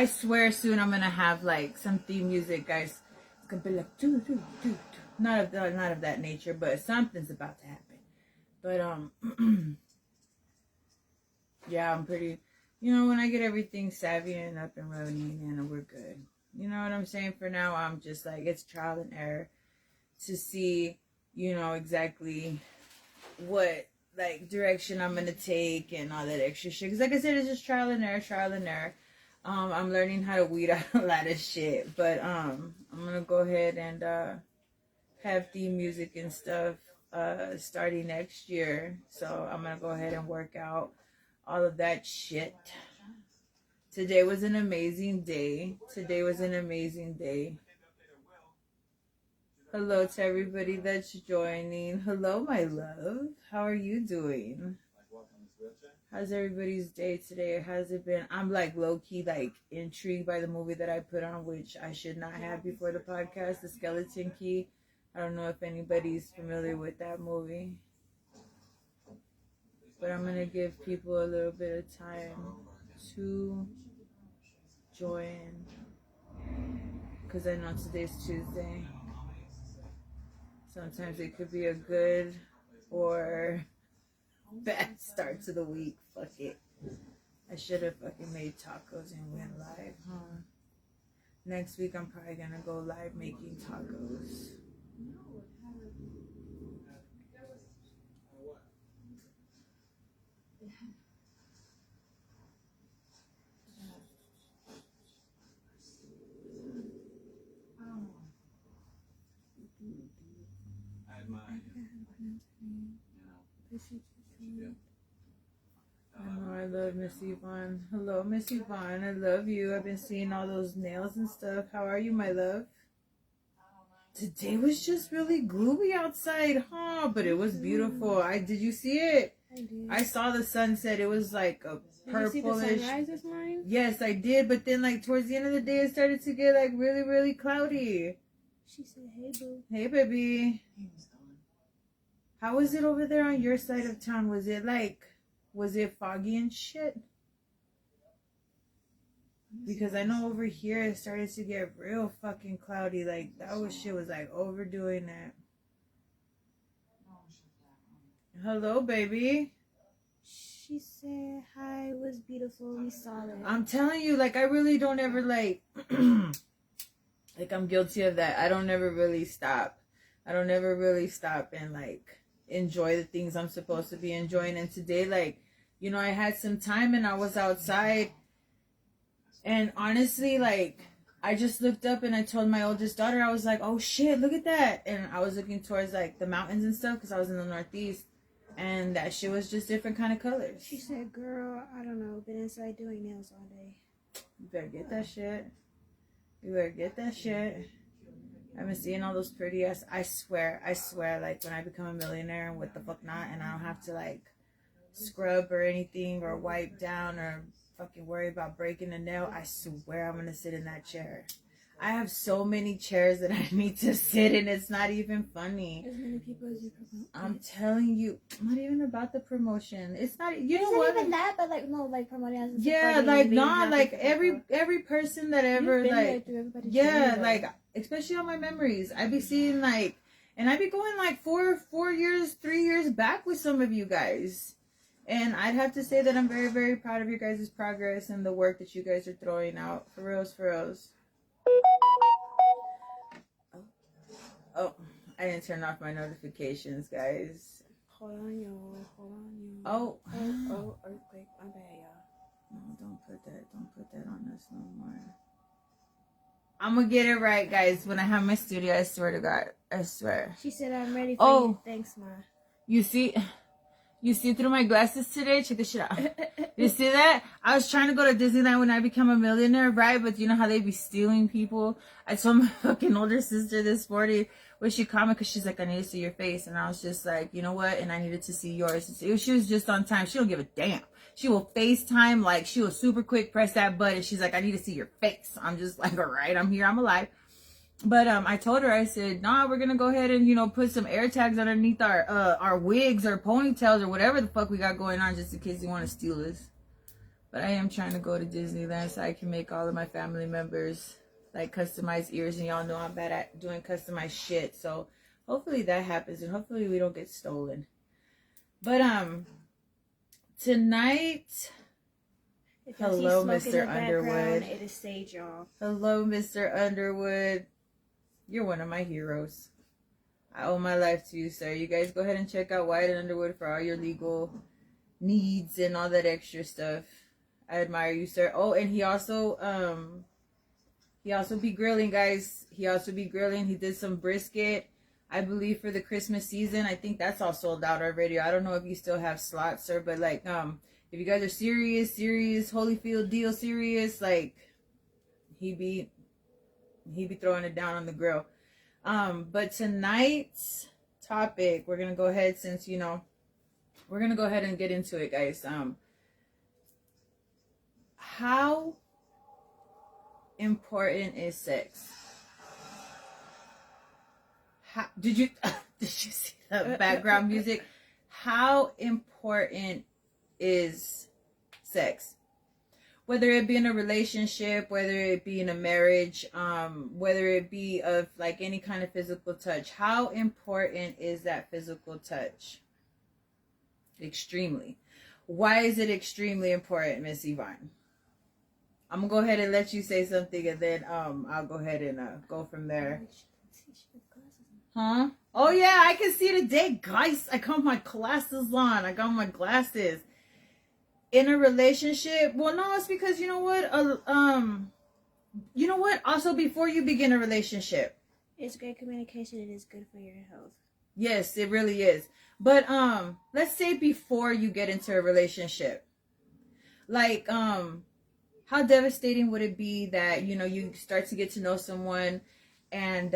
I swear soon I'm gonna have like some theme music, guys. It's gonna be like doo, doo, doo, doo. Not of that nature, but something's about to happen. But yeah, I'm pretty. You know, when I get everything savvy and up and running, and we're good. You know what I'm saying? For now, I'm just like, it's trial and error to see, you know, exactly what like direction I'm gonna take and all that extra shit. Because like I said, it's just trial and error. I'm learning how to weed out a lot of shit, but I'm gonna go ahead and have theme music and stuff starting next year. So I'm gonna go ahead and work out all of that shit. Today was an amazing day. Hello to everybody that's joining. Hello, my love. How are you doing? How's everybody's day today? How's it been? I'm like low-key like intrigued by the movie that I put on, which I should not have before the podcast, The Skeleton Key. I don't know if anybody's familiar with that movie. But I'm going to give people a little bit of time to join. Because I know today's Tuesday. Sometimes it could be a good or bad start to the week. Fuck it. I should have fucking made tacos and went live, huh? Next week I'm probably going to go live making tacos. I love Miss Yvonne. Hello, Miss Yvonne. I love you. I've been seeing all those nails and stuff. How are you, my love? Today was just really gloomy outside, huh? But it was beautiful. Did you see it? I did. I saw the sunset. It was like a purplish. Did you see the sunrise this morning? Yes, I did. But then, like towards the end of the day, it started to get like really, really cloudy. She said, "Hey, boo." Hey, baby. How was it over there on your side of town? Was it foggy and shit? Because I know over here it started to get real fucking cloudy. Like, shit was like overdoing it. Hello, baby. She said, "Hi, it was beautiful. We saw it." I'm telling you, like, I really don't ever, like, like, I'm guilty of that. I don't ever really stop and, like, enjoy the things I'm supposed to be enjoying. And today, like, you know, I had some time and I was outside. And honestly, like, I just looked up and I told my oldest daughter, I was like, oh shit, look at that. And I was looking towards, like, the mountains and stuff because I was in the Northeast. And that shit was just different kind of colors. She said, "Girl, I don't know, been inside doing nails all day." You better get that shit. I've been seeing all those pretty ass. I swear, like, when I become a millionaire and what the fuck not, and I don't have to, like, scrub or anything or wipe down or fucking worry about breaking a nail, I swear I'm gonna sit in that chair. I have so many chairs that I need to sit in. It's not even funny. As many people as you promote. I'm telling you, not even about the promotion. It's not. You know it's what? Not even that, but like no, like promoting as yeah, like not like every person that ever like yeah, like especially on my memories, I be seeing like, and I be going like 3 years back with some of you guys. And I'd have to say that I'm very, very proud of your guys' progress and the work that you guys are throwing out. For reals. Oh, I didn't turn off my notifications, guys. Hold on, yo. Oh, earthquake. My bad, y'all. No, don't put that on us no more. I'm gonna get it right, guys. When I have my studio, I swear to God. I swear. She said, "I'm ready for you." Thanks, Ma. You see through my glasses today? Check this shit out. You see that? I was trying to go to Disneyland when I become a millionaire, right? But you know how they be stealing people? I told my fucking older sister this morning when she called me because she's like, "I need to see your face." And I was just like, you know what? And I needed to see yours. She was just on time. She don't give a damn. She will FaceTime, like, she will super quick press that button. She's like, "I need to see your face." I'm just like, all right, I'm here. I'm alive. But I told her, I said, "Nah, we're gonna go ahead and, you know, put some air tags underneath our wigs or ponytails or whatever the fuck we got going on, just in case you want to steal us." But I am trying to go to Disneyland so I can make all of my family members like customized ears, and y'all know I'm bad at doing customized shit. So hopefully that happens, and hopefully we don't get stolen. But tonight, hello, Mr. Underwood. It is Sage, y'all. Hello, Mr. Underwood. You're one of my heroes. I owe my life to you, sir. You guys go ahead and check out White and Underwood for all your legal needs and all that extra stuff. I admire you, sir. Oh, and he also be grilling, guys. He did some brisket, I believe, for the Christmas season. I think that's all sold out already. I don't know if you still have slots, sir, but like if you guys are serious, Holyfield deal serious, like he be throwing it down on the grill. But tonight's topic, we're gonna go ahead, since we're gonna go ahead and get into it, guys. How important is sex? Did you see the background music? How important is sex? Whether it be in a relationship, whether it be in a marriage, whether it be of like any kind of physical touch, how important is that physical touch? Extremely. Why is it extremely important, Miss Yvonne? I'm gonna go ahead and let you say something, and then I'll go ahead and go from there. Huh? Oh yeah, I can see today, guys. I got my glasses on. I got my glasses. In a relationship, well, no, it's because you know what? Also, before you begin a relationship, it's great communication. It is good for your health. Yes, it really is. But let's say before you get into a relationship, like how devastating would it be that you start to get to know someone, and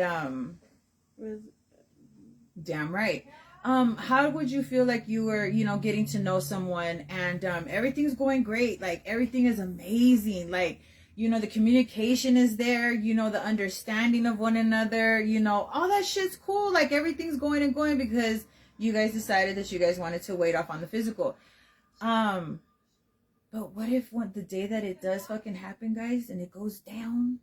damn right. How would you feel like you were, getting to know someone, and everything's going great, like everything is amazing, like the communication is there, the understanding of one another, all that shit's cool, like everything's going and going because you guys decided that you guys wanted to wait off on the physical. But what if the day that it does fucking happen, guys, and it goes down,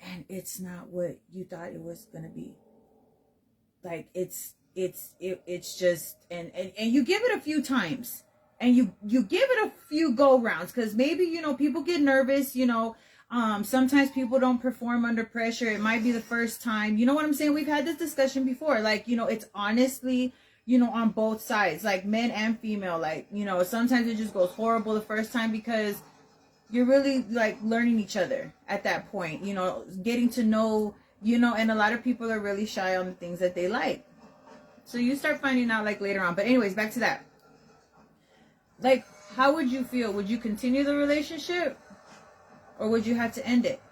and it's not what you thought it was gonna be? Like it's just, and you give it a few times, and you give it a few go rounds, because maybe people get nervous, sometimes people don't perform under pressure. It might be the first time, you know what I'm saying? We've had this discussion before, like it's honestly on both sides, like men and female, like sometimes it just goes horrible the first time because you're really like learning each other at that point, getting to know, and a lot of people are really shy on the things that they like. So you start finding out like later on. But anyways, back to that. Like, how would you feel? Would you continue the relationship, or would you have to end it?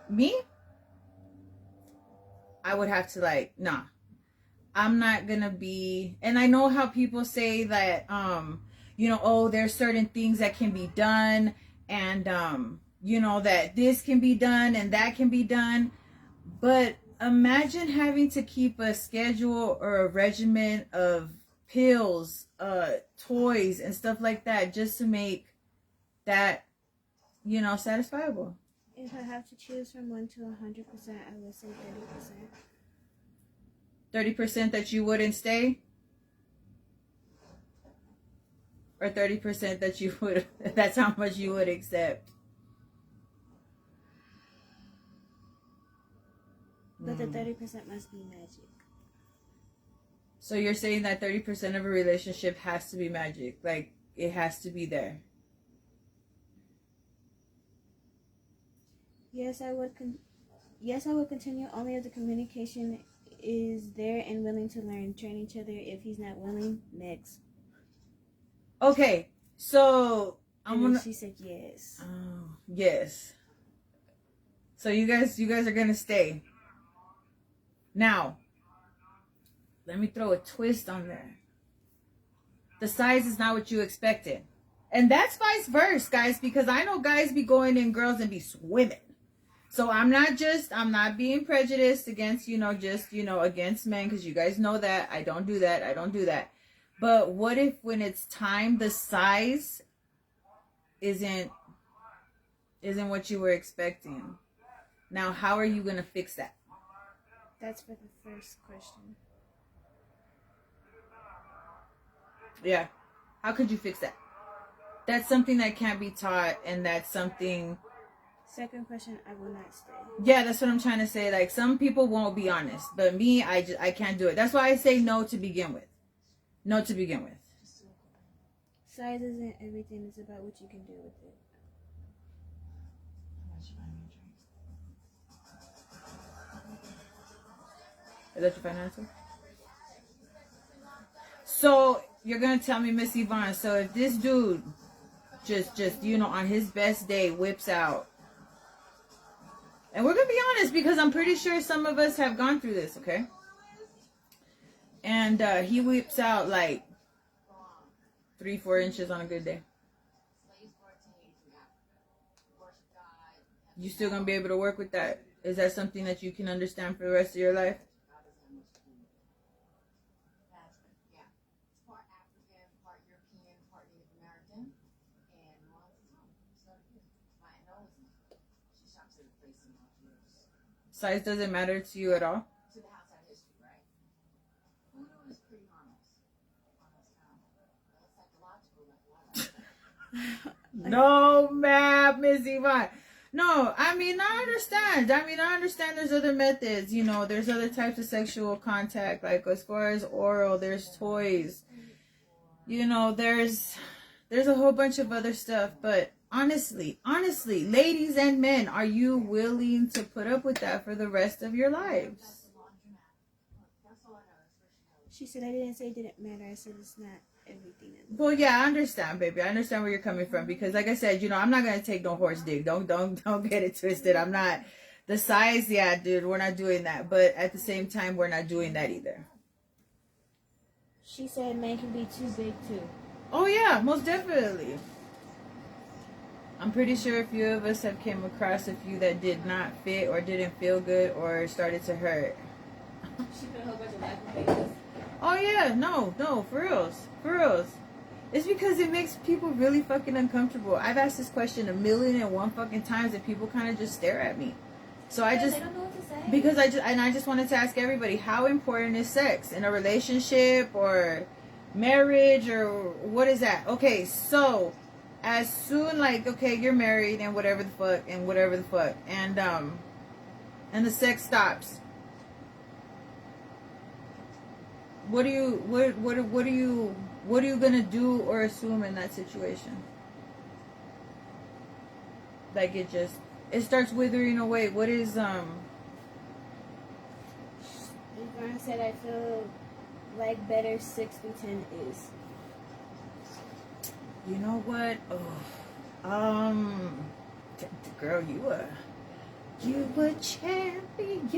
Me? I would have to nah. I'm not gonna be, and I know how people say that, oh, there's certain things that can be done, and, that this can be done and that can be done. But imagine having to keep a schedule or a regimen of pills, toys, and stuff like that just to make that, satisfiable. If I have to choose from 1 to 100%, I would say 30%. 30% that you wouldn't stay? Or 30% that you would, that's how much you would accept? But the 30% must be magic. So you're saying that 30% of a relationship has to be magic. Like, it has to be there. Yes, I would continue only if the communication is there and willing to learn. Train each other. If he's not willing, next. Okay, so She said yes. Oh, yes. So you guys are gonna stay. Now, let me throw a twist on there. The size is not what you expected. And that's vice versa, guys, because I know guys be going in girls and be swimming. So I'm not being prejudiced against, against men, because you guys know that. I don't do that. But what if when it's time, the size isn't what you were expecting? Now, how are you going to fix that? That's for the first question. Yeah. How could you fix that? That's something that can't be taught, and that's something... Second question, I will not stay. Yeah, that's what I'm trying to say. Like, some people won't be honest, but me, I can't do it. That's why I say no to begin with. No to begin with. Size isn't everything. It's about what you can do with it. Is that your final answer? So you're gonna tell me, Miss Yvonne, so if this dude just on his best day whips out, and we're gonna be honest because I'm pretty sure some of us have gone through this, okay? And he whips out like 3-4 inches on a good day. You still gonna be able to work with that? Is that something that you can understand for the rest of your life? Size doesn't matter to you at all? No, ma'am, Miss Yvonne. No, I mean, I understand. I understand there's other methods. You know, there's other types of sexual contact. Like, as far as oral, there's toys. You know, there's a whole bunch of other stuff. But honestly, ladies and men, are you willing to put up with that for the rest of your lives? She said I didn't say it didn't matter. I said it's not everything. Well, yeah, I understand, baby. I understand where you're coming from because, like I said, you know, I'm not gonna take no horse dick. Don't get it twisted. I'm not the size. Yeah, dude, we're not doing that. But at the same time, we're not doing that either. She said men can be too big too. Oh yeah, most definitely. I'm pretty sure a few of us have came across a few that did not fit or didn't feel good or started to hurt. She put a whole bunch of laughing faces. Oh yeah, no, for reals. It's because it makes people really fucking uncomfortable. I've asked this question 1,000,001 fucking times and people kind of just stare at me. So I just, they don't know what to say. because I just wanted to ask everybody, how important is sex in a relationship or marriage or what is that? Okay, so as soon like, okay, you're married and whatever the fuck and the sex stops. What are you gonna do or assume in that situation? Like it starts withering away. What is Yvonne said I feel like better 6-10 is. You know what? Girl, you a champion.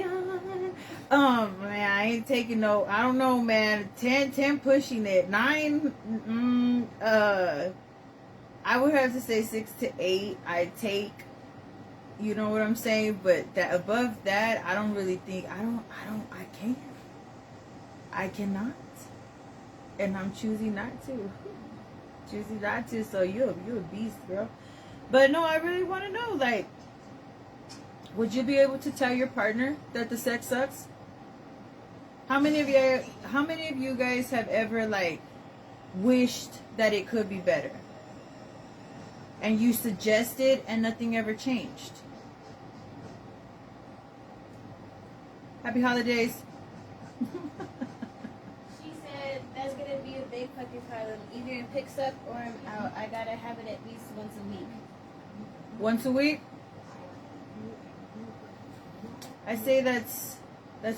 Man, I ain't taking no. I don't know, man. 10 pushing it. 9. I would have to say 6 to 8. I take. You know what I'm saying? But that above that, I don't really think. I can't. I cannot. And I'm choosing not to. So you're a beast, girl. But no, I really want to know, like, would you be able to tell your partner that the sex sucks? How many of you guys have ever like wished that it could be better? And you suggested and nothing ever changed? Happy holidays. She said that's gonna be a big fucking problem. Either it picks up or I'm out. I gotta have it at least once a week. Once a week? I say that's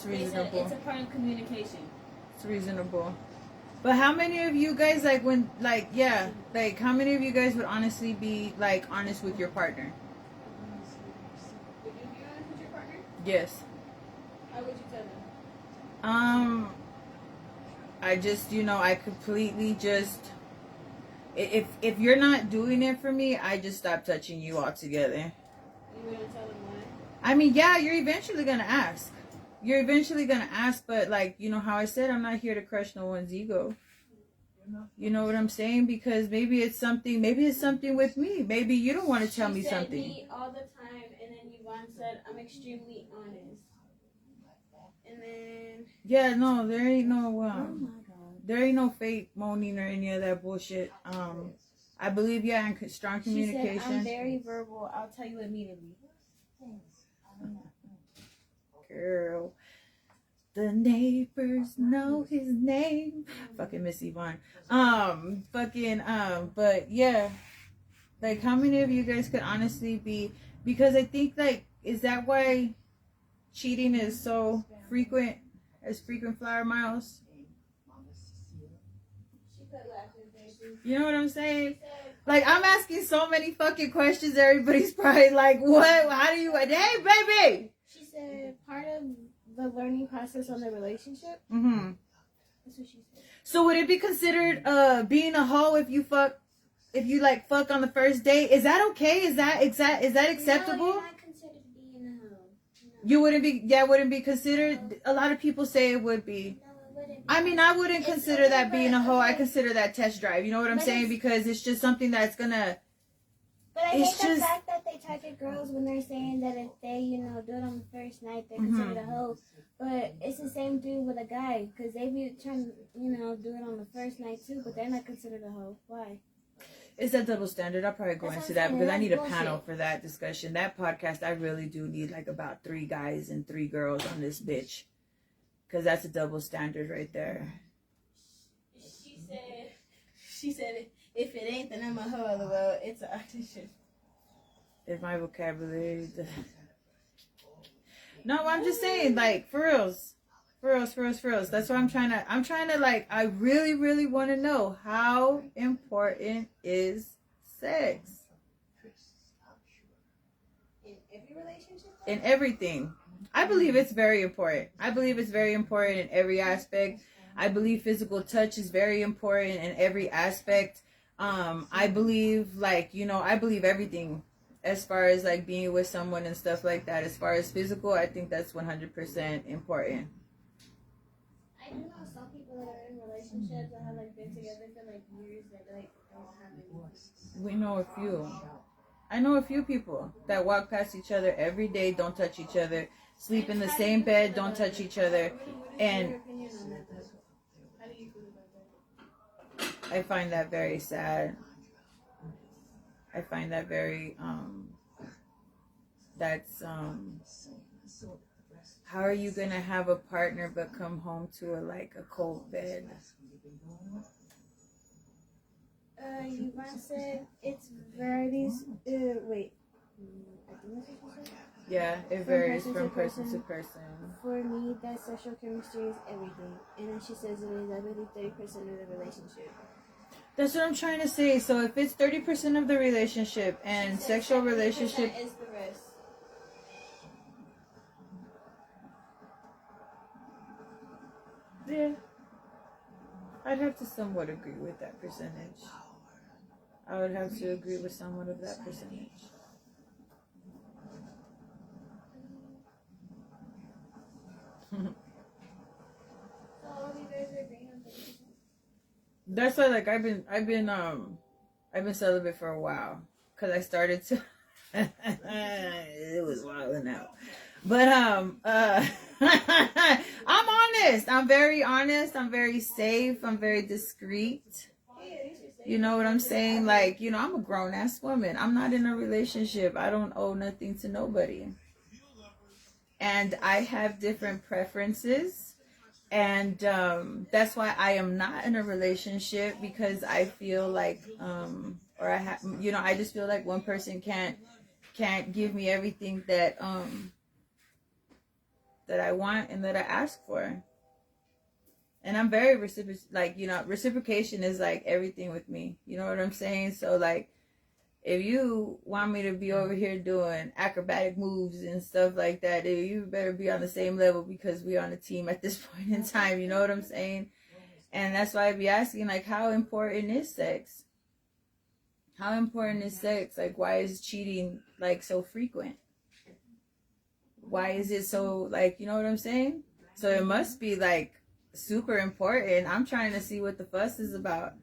reasonable. It's a part of communication. It's reasonable. But how many of you guys how many of you guys would honestly be like honest with your partner? Would you be honest with your partner? Yes. How would you tell them? I just, I completely just, if you're not doing it for me, I just stop touching you altogether. You wouldn't tell them why? I mean, yeah, you're eventually going to ask. But like, you know how I said, I'm not here to crush no one's ego. You know what I'm saying? Because maybe it's something with me. Maybe you don't want to tell me something. Me all the time, and then Yvonne said, I'm extremely honest. And then... Yeah, no, there ain't no, oh my God. there ain't no fake moaning or any of that bullshit. I believe, yeah, in strong communication. She said, I'm very verbal. I'll tell you immediately. Girl. The neighbors know his name. Fucking Miss Yvonne. But yeah. Like, how many of you guys could honestly be... Because I think, like, is that why cheating is so frequent as frequent flyer miles? You know what I'm saying? Like, I'm asking so many fucking questions. Everybody's probably like, what? How do you... Hey, baby! She said part of the learning process on the relationship. Mm-hmm. That's what she said. So would it be considered being a hoe if you fuck on the first date? Is that okay? Is that acceptable? No, you're not considered being a hoe. No. You wouldn't be considered. A lot of people say it would be. No, it wouldn't be. I mean, I wouldn't consider that being a hoe. I consider that test drive. You know what I'm saying? Because it's just something that's gonna... But I hate the fact that they target girls when they're saying that if they, do it on the first night, they're considered a hoe. But it's the same thing with a guy, because they be trying, do it on the first night too, but they're not considered a hoe. Why? It's a double standard. I'll probably go into that because I need a panel for that discussion. That podcast, I really do need like about 3 guys and 3 girls on this bitch. Because that's a double standard right there. She said, if it ain't, then I'm a hoe. Well, it's an audition. If my vocabulary... No, I'm just saying, like, for reals. That's what I'm trying to, like, I really, really want to know how important is sex? In every relationship? In everything. I believe it's very important. I believe it's very important in every aspect. I believe physical touch is very important in every aspect. I believe, I believe everything as far as, like, being with someone and stuff like that. As far as physical, I think that's 100% important. I do know some people that are in relationships that have, like, been together for, like, years that, like, don't have any. We know a few. I know a few people that walk past each other every day, don't touch each other, sleep in the same bed, don't touch each other, and I find that very sad. I find that very, how are you going to have a partner but come home to a cold bed? Yvonne said it's varies, wait. I think that's what she said. Yeah, it varies from person to person. For me, that sexual chemistry is everything. And then she says it is, I believe, 30% of the relationship. That's what I'm trying to say. So if it's 30% of the relationship and sexual relationship is the rest. Yeah. I'd have to somewhat agree with that percentage. I would have to agree with somewhat of that percentage. So all of you guys are agreeing on 30%? That's why, like, I've been celibate for a while, cause I started to. It was wilding out, but I'm honest. I'm very honest. I'm very safe. I'm very discreet. You know what I'm saying? Like, I'm a grown ass woman. I'm not in a relationship. I don't owe nothing to nobody, and I have different preferences. And that's why I am not in a relationship, because I feel like, I just feel like one person can't give me everything that I want and that I ask for. And I'm very reciprocation is like everything with me. You know what I'm saying? So, like, if you want me to be over here doing acrobatic moves and stuff like that, you better be on the same level, because we're on a team at this point in time. You know what I'm saying? And that's why I be asking, like, how important is sex? How important is sex? Like, why is cheating, like, so frequent? Why is it so, like, you know what I'm saying? So it must be, like, super important. I'm trying to see what the fuss is about.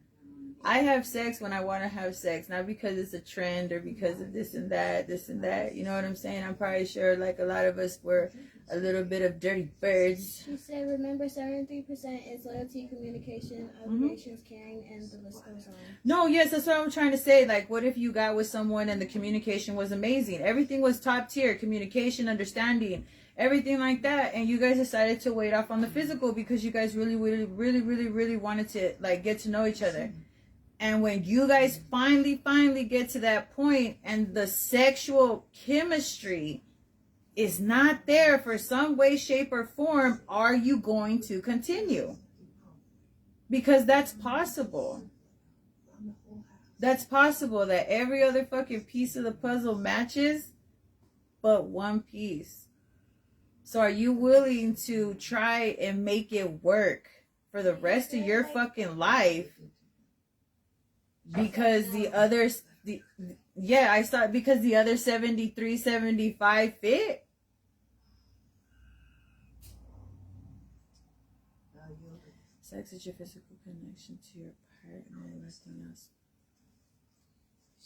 I have sex when I want to have sex, not because it's a trend or because of this and that. You know what I'm saying? I'm probably sure like a lot of us were a little bit of dirty birds. She said, remember, 73% is loyalty, communication, obligations, caring, and the list goes on. No, yes, that's what I'm trying to say. Like, what if you got with someone and the communication was amazing? Everything was top tier, communication, understanding, everything like that. And you guys decided to wait off on the physical because you guys really wanted to, like, get to know each other. And when you guys finally get to that point and the sexual chemistry is not there for some way, shape, or form, are you going to continue? Because that's possible. That's possible that every other fucking piece of the puzzle matches, but one piece. So are you willing to try and make it work for the rest of your fucking life? Because the others, I saw because the other 73, 75 fit. Sex is your physical connection to your partner and nothing else.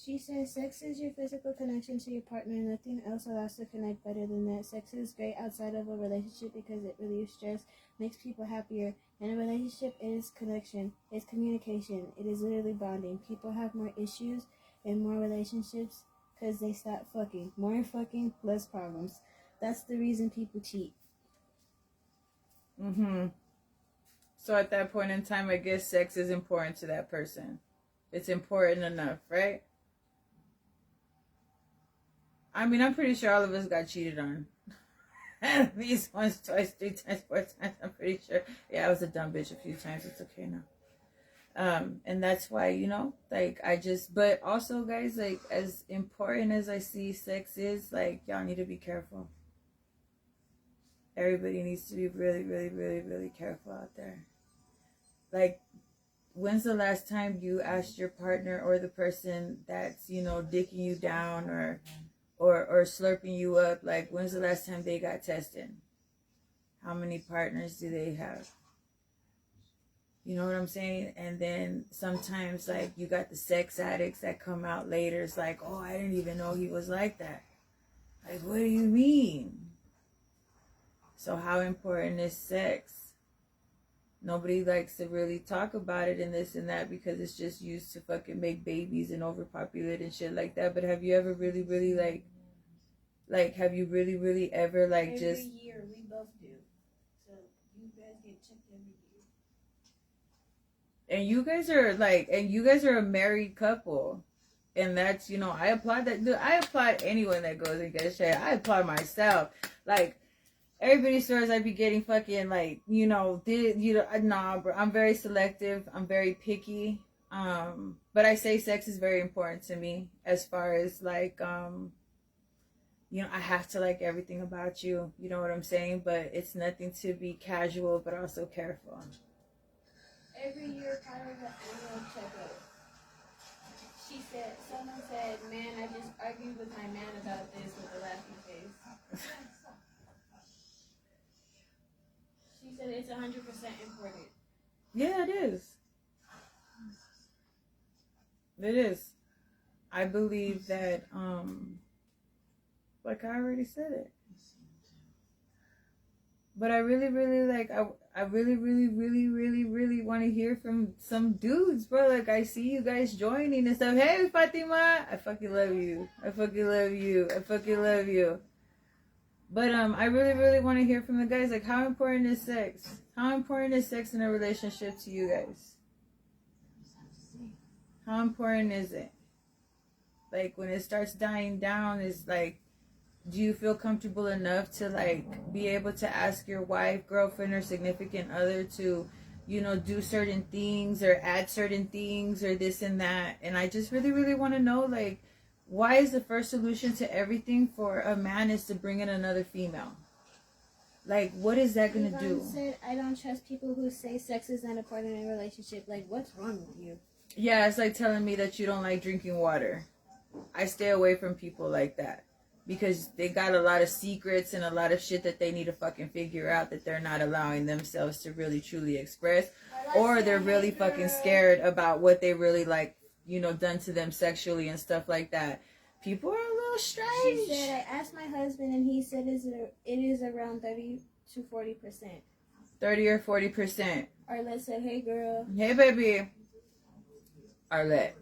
She says sex is your physical connection to your partner and nothing else allows to connect better than that. Sex is great outside of a relationship because it relieves stress, makes people happier. And a relationship is connection, it's communication, it is literally bonding. People have more issues and more relationships because they stop fucking. More fucking, less problems. That's the reason people cheat. So at that point in time, I guess sex is important to that person. It's important enough, right? I mean, I'm pretty sure all of us got cheated on. At least once, twice, 3 times, 4 times, I'm pretty sure. Yeah, I was a dumb bitch a few times. It's okay now. And that's why, you know, like, but also, guys, like, as important as I see sex is, like, y'all need to be careful. Everybody needs to be really careful out there. Like, when's the last time you asked your partner or the person that's, you know, dicking you down or slurping you up, like, when's the last time they got tested? How many partners do they have? You know what I'm saying? And then sometimes, like, you got the sex addicts that come out later. It's like, oh, I didn't even know he was like that. Like, what do you mean? So how important is sex? Nobody likes to really talk about it and this and that because it's just used to fucking make babies and overpopulate and shit like that. But have you ever really have you really ever like every just... Every year we both do. So you guys get checked every year. And you guys are a married couple. And that's, you know, I applaud that. Dude, I applaud anyone that goes and gets shit. I applaud myself. Like, everybody swears I be getting fucking, like, you know, nah, bro. I'm very selective. I'm very picky. But I say sex is very important to me as far as, like, you know, I have to like everything about you. You know what I'm saying? But it's nothing to be casual, but also careful. Every year, part of the annual checkup. Someone said, man, I just argued with my man about this with a laughing face. She said it's 100% important. Yeah, it is. It is. I believe that, like I already said it. But I really like, I really want to hear from some dudes, bro. Like, I see you guys joining and stuff. Hey, Fatima, I fucking love you. I fucking love you. I fucking love you. But I really want to hear from the guys. Like, how important is sex? How important is sex in a relationship to you guys? How important is it? Like, when it starts dying down, is like, do you feel comfortable enough to, like, be able to ask your wife, girlfriend, or significant other to, you know, do certain things or add certain things or this and that? And I just really want to know, like, why is the first solution to everything for a man is to bring in another female? Like, what is that going to do? Said, I don't trust people who say sex is not important in a relationship. Like, what's wrong with you? Yeah, it's like telling me that you don't like drinking water. I stay away from people like that. because they got a lot of secrets and a lot of shit that they need to fucking figure out that they're not allowing themselves to really truly express, or they're really fucking scared about what they really like, you know, done to them sexually and stuff like that. People are a little strange. She said, I asked my husband and he said it is around 30 to 40%. 30 or 40%. Arlette said, hey girl. Hey baby. Arlette,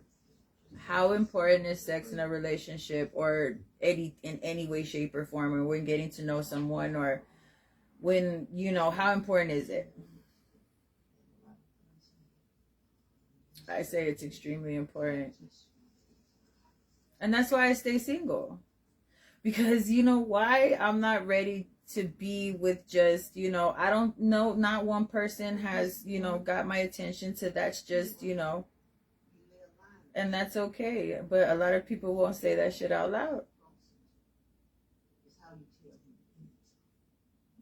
how important is sex in a relationship, or in any way, shape, or form, or when getting to know someone, or when, you know, how important is it? I say it's extremely important. And that's why I stay single. Because, you know why? I'm not ready to be with just, you know, I don't know, not one person has, you know, got my attention to that's just, you know, and that's okay. But a lot of people won't say that shit out loud.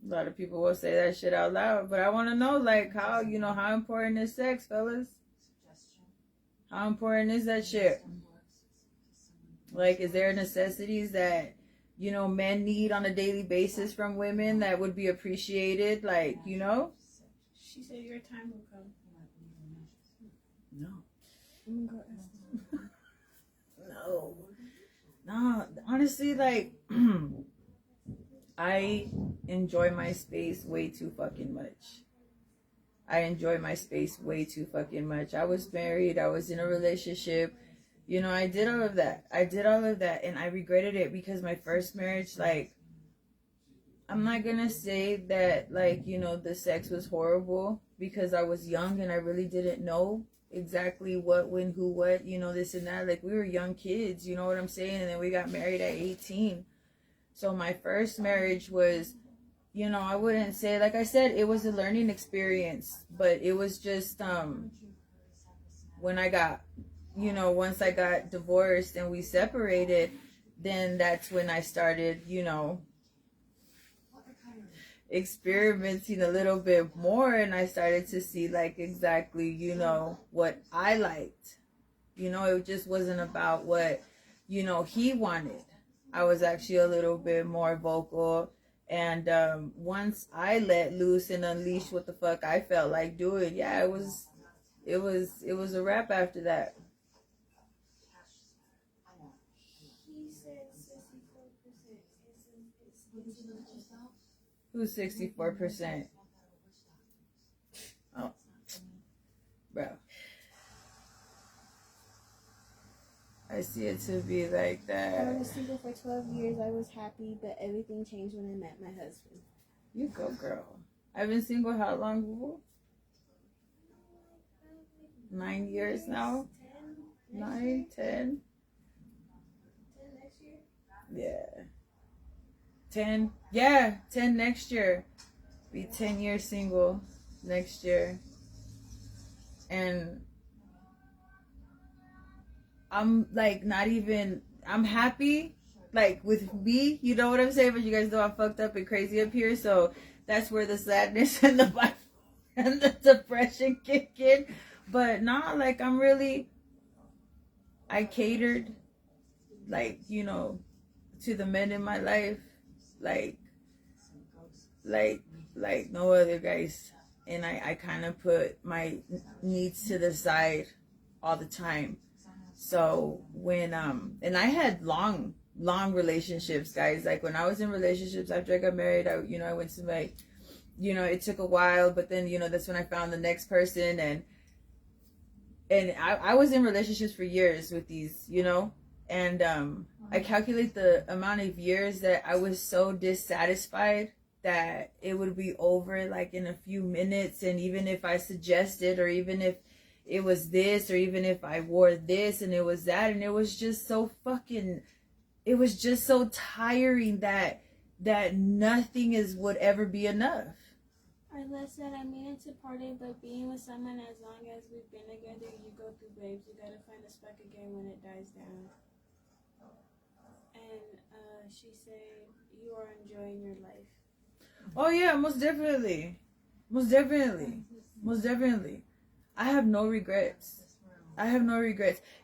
A lot of people will say that shit out loud. But I want to know, like, how, you know, how important is sex, fellas? How important is that shit? Like, is there necessities that, you know, men need on a daily basis from women that would be appreciated? Like, you know? She said your time will come. No. I'm gonna go ask them. No, honestly, like, I enjoy my space way too fucking much. I enjoy my space way too fucking much. I was married. I was in a relationship. You know, I did all of that. And I regretted it because my first marriage, like, I'm not gonna say that, like, you know, the sex was horrible because I was young and I really didn't know exactly what, when, who, what, you know, this and that. Like, we were young kids, you know what I'm saying? And then we got married at 18. So my first marriage was, you know, I wouldn't say, like I said, it was a learning experience, but it was just, when I got, you know, once I got divorced and we separated, then that's when I started, you know, experimenting a little bit more, and I started to see, like, exactly, you know, what I liked. You know, it just wasn't about what, you know, he wanted. I was actually a little bit more vocal, and once I let loose and unleashed what the fuck I felt like doing, yeah, it was a wrap after that. He said 64%. Who's 64%? Oh, bro. I see it to be like that. I was single for 12 years. I was happy, but everything changed when I met my husband. You go, girl. I've been single how long? 9 years now? 9, 10? 10 next year? Yeah. 10? Yeah, 10 next year. Be 10 years single next year. And I'm like not even, I'm happy like with me, you know what I'm saying? But you guys know I'm fucked up and crazy up here, so that's where the sadness and the bipolar and the depression kick in. But nah, like I'm really, I catered, like, you know, to the men in my life, like no other guys. And I kind of put my needs to the side all the time. So when, and I had long relationships, guys. Like when I was in relationships after I got married, I went to my, it took a while, but then, that's when I found the next person. And I was in relationships for years with these, and I calculate the amount of years that I was so dissatisfied that it would be over like in a few minutes. And even if I suggested, or even if it was this, or even if I wore this and it was that, and it was just so it was just so tiring that nothing would ever be enough. Arlette said, I mean it's a party, but being with someone as long as we've been together, you go through waves. You gotta find the spark again when it dies down. And she said, you are enjoying your life. Oh yeah, most definitely. I have no regrets.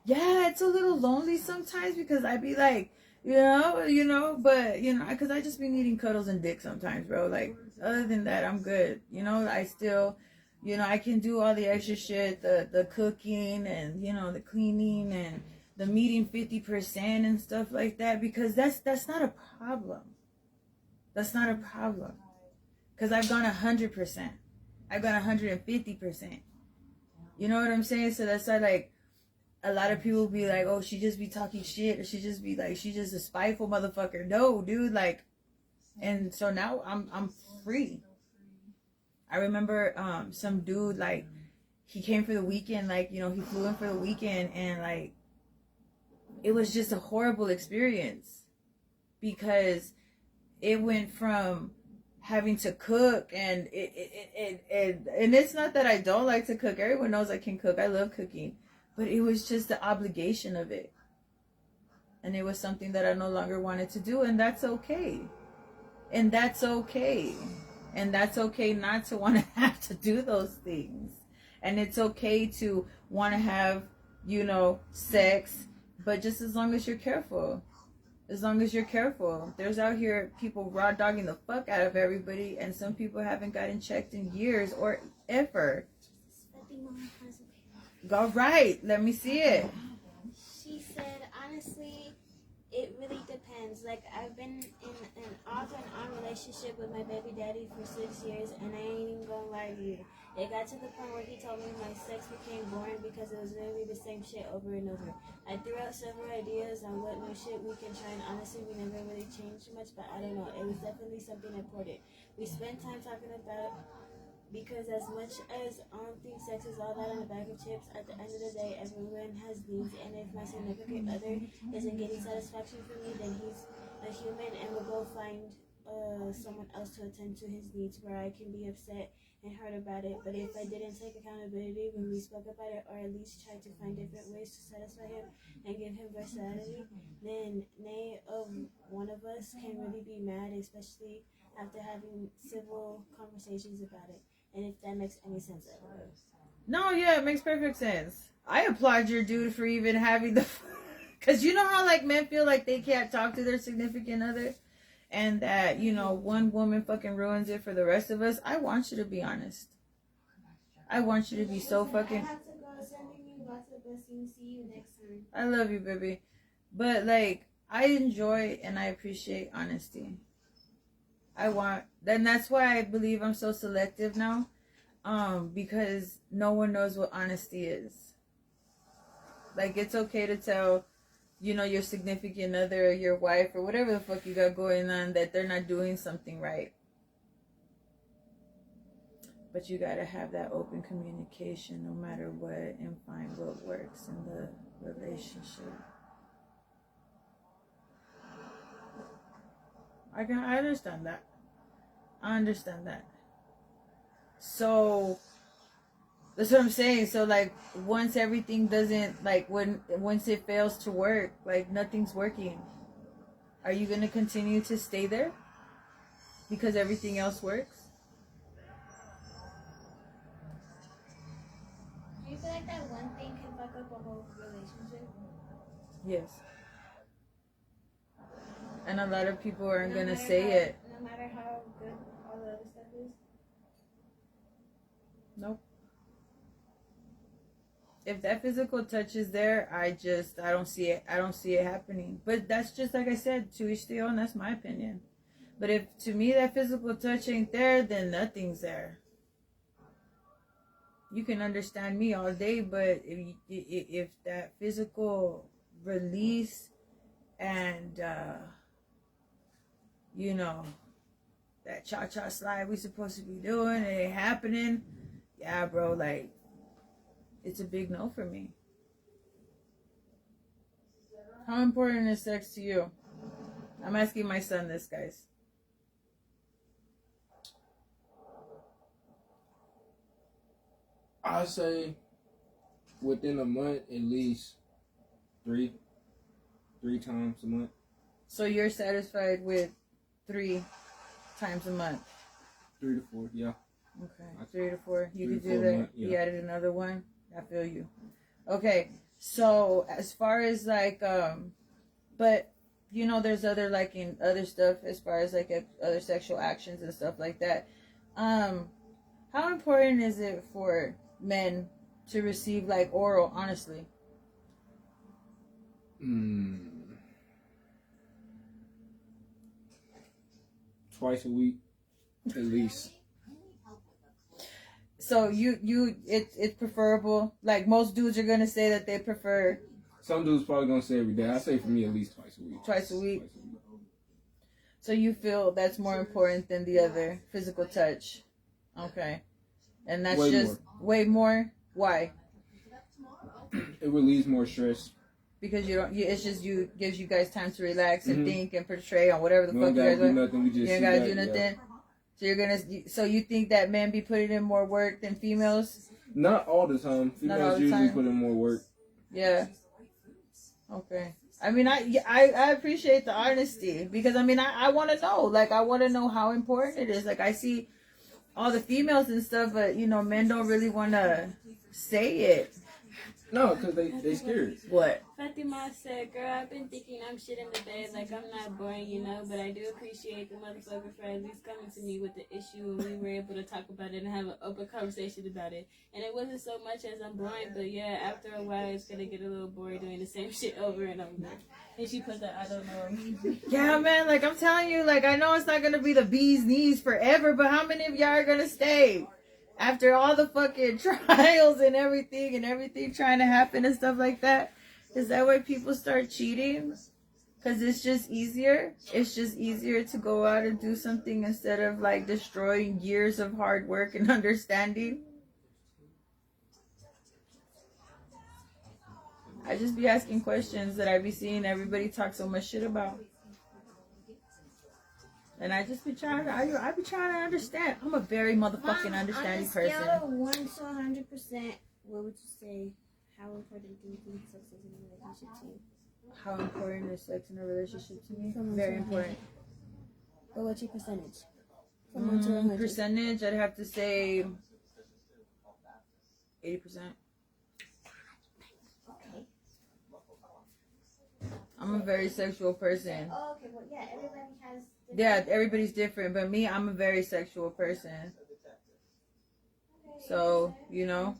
Yeah, it's a little lonely sometimes because I'd be like, But because I just be needing cuddles and dick sometimes, bro. Like, other than that, I'm good. I still, I can do all the extra shit, the cooking and, the cleaning and the meeting 50% and stuff like that, because that's not a problem. That's not a problem. Because I've gone 100%. I've gone 150%. You know what I'm saying? So that's why, like, a lot of people be like, oh, she just be talking shit, or she just be like, she just a spiteful motherfucker. No, dude, like, and so now I'm free. I remember some dude, like, he came for the weekend, like, he flew in for the weekend, and like, it was just a horrible experience, because it went from having to cook, and and it's not that I don't like to cook. Everyone knows I can cook. I love cooking. But it was just the obligation of it. And it was something that I no longer wanted to do. And that's okay. And that's okay. And that's okay not to want to have to do those things. And it's okay to want to have, sex. But just as long as you're careful. As long as you're careful. There's out here people raw dogging the fuck out of everybody. And some people haven't gotten checked in years or ever. Go right. Let me see it. She said, honestly, it really depends. Like, I've been in an off and on relationship with my baby daddy for 6 years, and I ain't even gonna lie to you. It got to the point where he told me my sex became boring because it was literally the same shit over and over. I threw out several ideas on what new shit we can try, and honestly, we never really changed much, but I don't know. It was definitely something important. We spent time talking about, because as much as I don't think sex is all that on a bag of chips, at the end of the day, everyone has needs, and if my significant other isn't getting satisfaction from me, then he's a human and will go find someone else to attend to his needs, where I can be upset and hurt about it. But if I didn't take accountability when we spoke about it, or at least try to find different ways to satisfy him and give him versatility, then neither of one of us can really be mad, especially after having civil conversations about it. And if that makes any sense at all. No, yeah, it makes perfect sense. I applaud your dude for even having the... Because you know how, like, men feel like they can't talk to their significant other? And that, one woman fucking ruins it for the rest of us. I want you to be honest. I want you to be so fucking... I have to go. Sending you lots of blessings. See you next time. I love you, baby. But, like, I enjoy and I appreciate honesty. Then that's why I believe I'm so selective now, because no one knows what honesty is. Like, it's okay to tell, your significant other, or your wife, or whatever the fuck you got going on, that they're not doing something right. But you gotta have that open communication no matter what, and find what works in the relationship. I understand that. I understand that. So that's what I'm saying. So, like, once everything doesn't, like, once it fails to work, like, nothing's working, are you gonna continue to stay there because everything else works? Do you feel like that one thing can fuck up a whole relationship? Yes. And a lot of people aren't gonna say it. No matter how good all the other stuff is? Nope. If that physical touch is there, I don't see it. I don't see it happening. But that's just, like I said, to each their own. That's my opinion. But if, to me, that physical touch ain't there, then nothing's there. You can understand me all day, but if that physical release and, that cha-cha slide we supposed to be doing, it ain't happening, yeah, bro, like, it's a big no for me. How important is sex to you? I'm asking my son this, guys. I say within a month, at least three times a month. So you're satisfied with 3 times a month? 3 to 4, yeah. Okay, 3 to 4. You could 3 to do 4 that. month, yeah. You added another one. I feel you. Okay, so as far as like, but you know, there's other, like, in other stuff as far as, like, other sexual actions and stuff like that. How important is it for men to receive, like, oral, honestly? Twice a week, at least. So it's preferable. Like, most dudes are gonna say that they prefer. Some dudes probably gonna say every day. I say for me at least twice a week. Twice a week. So you feel that's more important than the other physical touch. Okay. And that's way more. Why? It relieves more stress. Because it's just gives you guys time to relax and think and portray on whatever the fuck you guys do want. You ain't gotta do nothing. Yeah. So you think that men be putting in more work than females? Not all the time. Females usually put in more work. Yeah. Okay. I mean, I appreciate the honesty, because I mean, I want to know. Like, I want to know how important it is. Like, I see all the females and stuff, but you know, men don't really want to say it. No, because they scared. What? Fatima said, girl, I've been thinking I'm shit in the bed, like I'm not boring, you know, but I do appreciate the motherfucker for at least coming to me with the issue, and we were able to talk about it and have an open conversation about it. And it wasn't so much as I'm boring, but yeah, after a while it's gonna get a little boring doing the same shit over and over. And she put that, I don't know. Yeah, man, like I'm telling you, like I know it's not gonna be the bee's knees forever, but how many of y'all are gonna stay? After all the fucking trials and everything trying to happen and stuff like that, is that why people start cheating? Because it's just easier. It's just easier to go out and do something instead of like destroying years of hard work and understanding. I just be asking questions that I be seeing everybody talk so much shit about. And I just be trying to, I be trying to understand. I'm a very motherfucking understanding person. On a scale of 1 to 100%, what would you say? How important do you think sex is in a relationship to you? How important is sex in a relationship to me? Very important. But what's your percentage? From 1 to 100. Percentage, I'd have to say 80%. I'm a very sexual person. Oh, okay, well, yeah, everybody has... Yeah, everybody's different, but me, I'm a very sexual person. So, you know,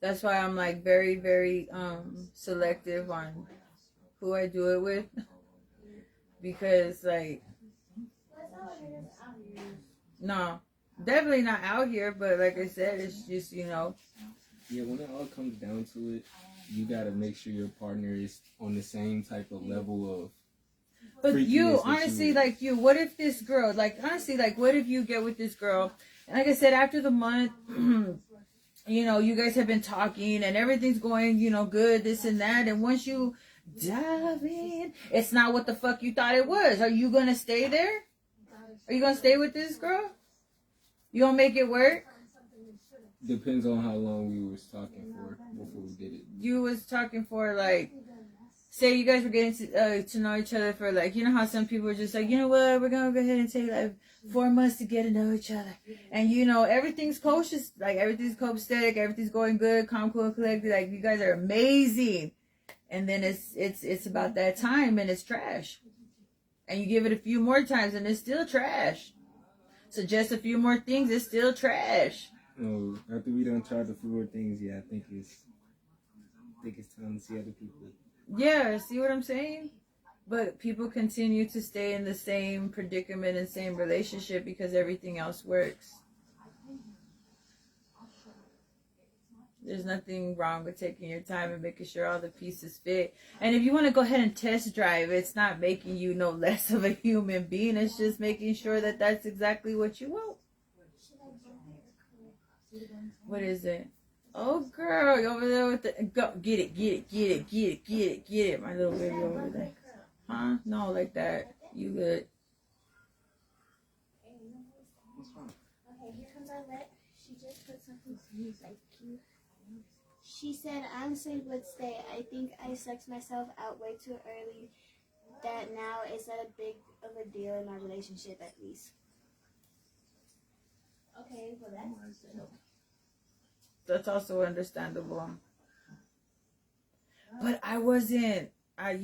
that's why I'm like very, very selective on who I do it with. Because like, no, definitely not out here, but like I said, it's just, you know. Yeah, when it all comes down to it, you gotta make sure your partner is on the same type of level of... But you, honestly, like you, what if this girl, like, honestly, like, what if you get with this girl, and like I said, after the month, you know, you guys have been talking, and everything's going, you know, good, this and that, and once you dive in, it's not what the fuck you thought it was. Are you gonna stay there? Are you gonna stay with this girl? You gonna make it work? Depends on how long we was talking for before we did it. You was talking for, like, say you guys were getting to know each other for, like, you know how some people are just like, you know what, we're going to go ahead and take, like, 4 months to get to know each other. And, you know, everything's kosher, like, everything's copacetic, everything's going good, calm, cool, collected, like, you guys are amazing. And then it's about that time, and it's trash. And you give it a few more times, and it's still trash. So just a few more things, it's still trash. No, after we done tried a few more things, yeah, I think it's time to see other people. Yeah, see what I'm saying? But people continue to stay in the same predicament and same relationship because everything else works. There's nothing wrong with taking your time and making sure all the pieces fit. And if you want to go ahead and test drive, it's not making you no less of a human being. It's just making sure that that's exactly what you want. What is it? Oh, girl, you over there with the... Go, get it. My little baby over there. Huh? No, like that. You good. Okay, here comes our lit. She just put something like cute. She said, honestly, would stay. I think I sexed myself out way too early. That now it's not a big of a deal in my relationship, at least. Okay, well, that's good. That's also understandable. But I wasn't I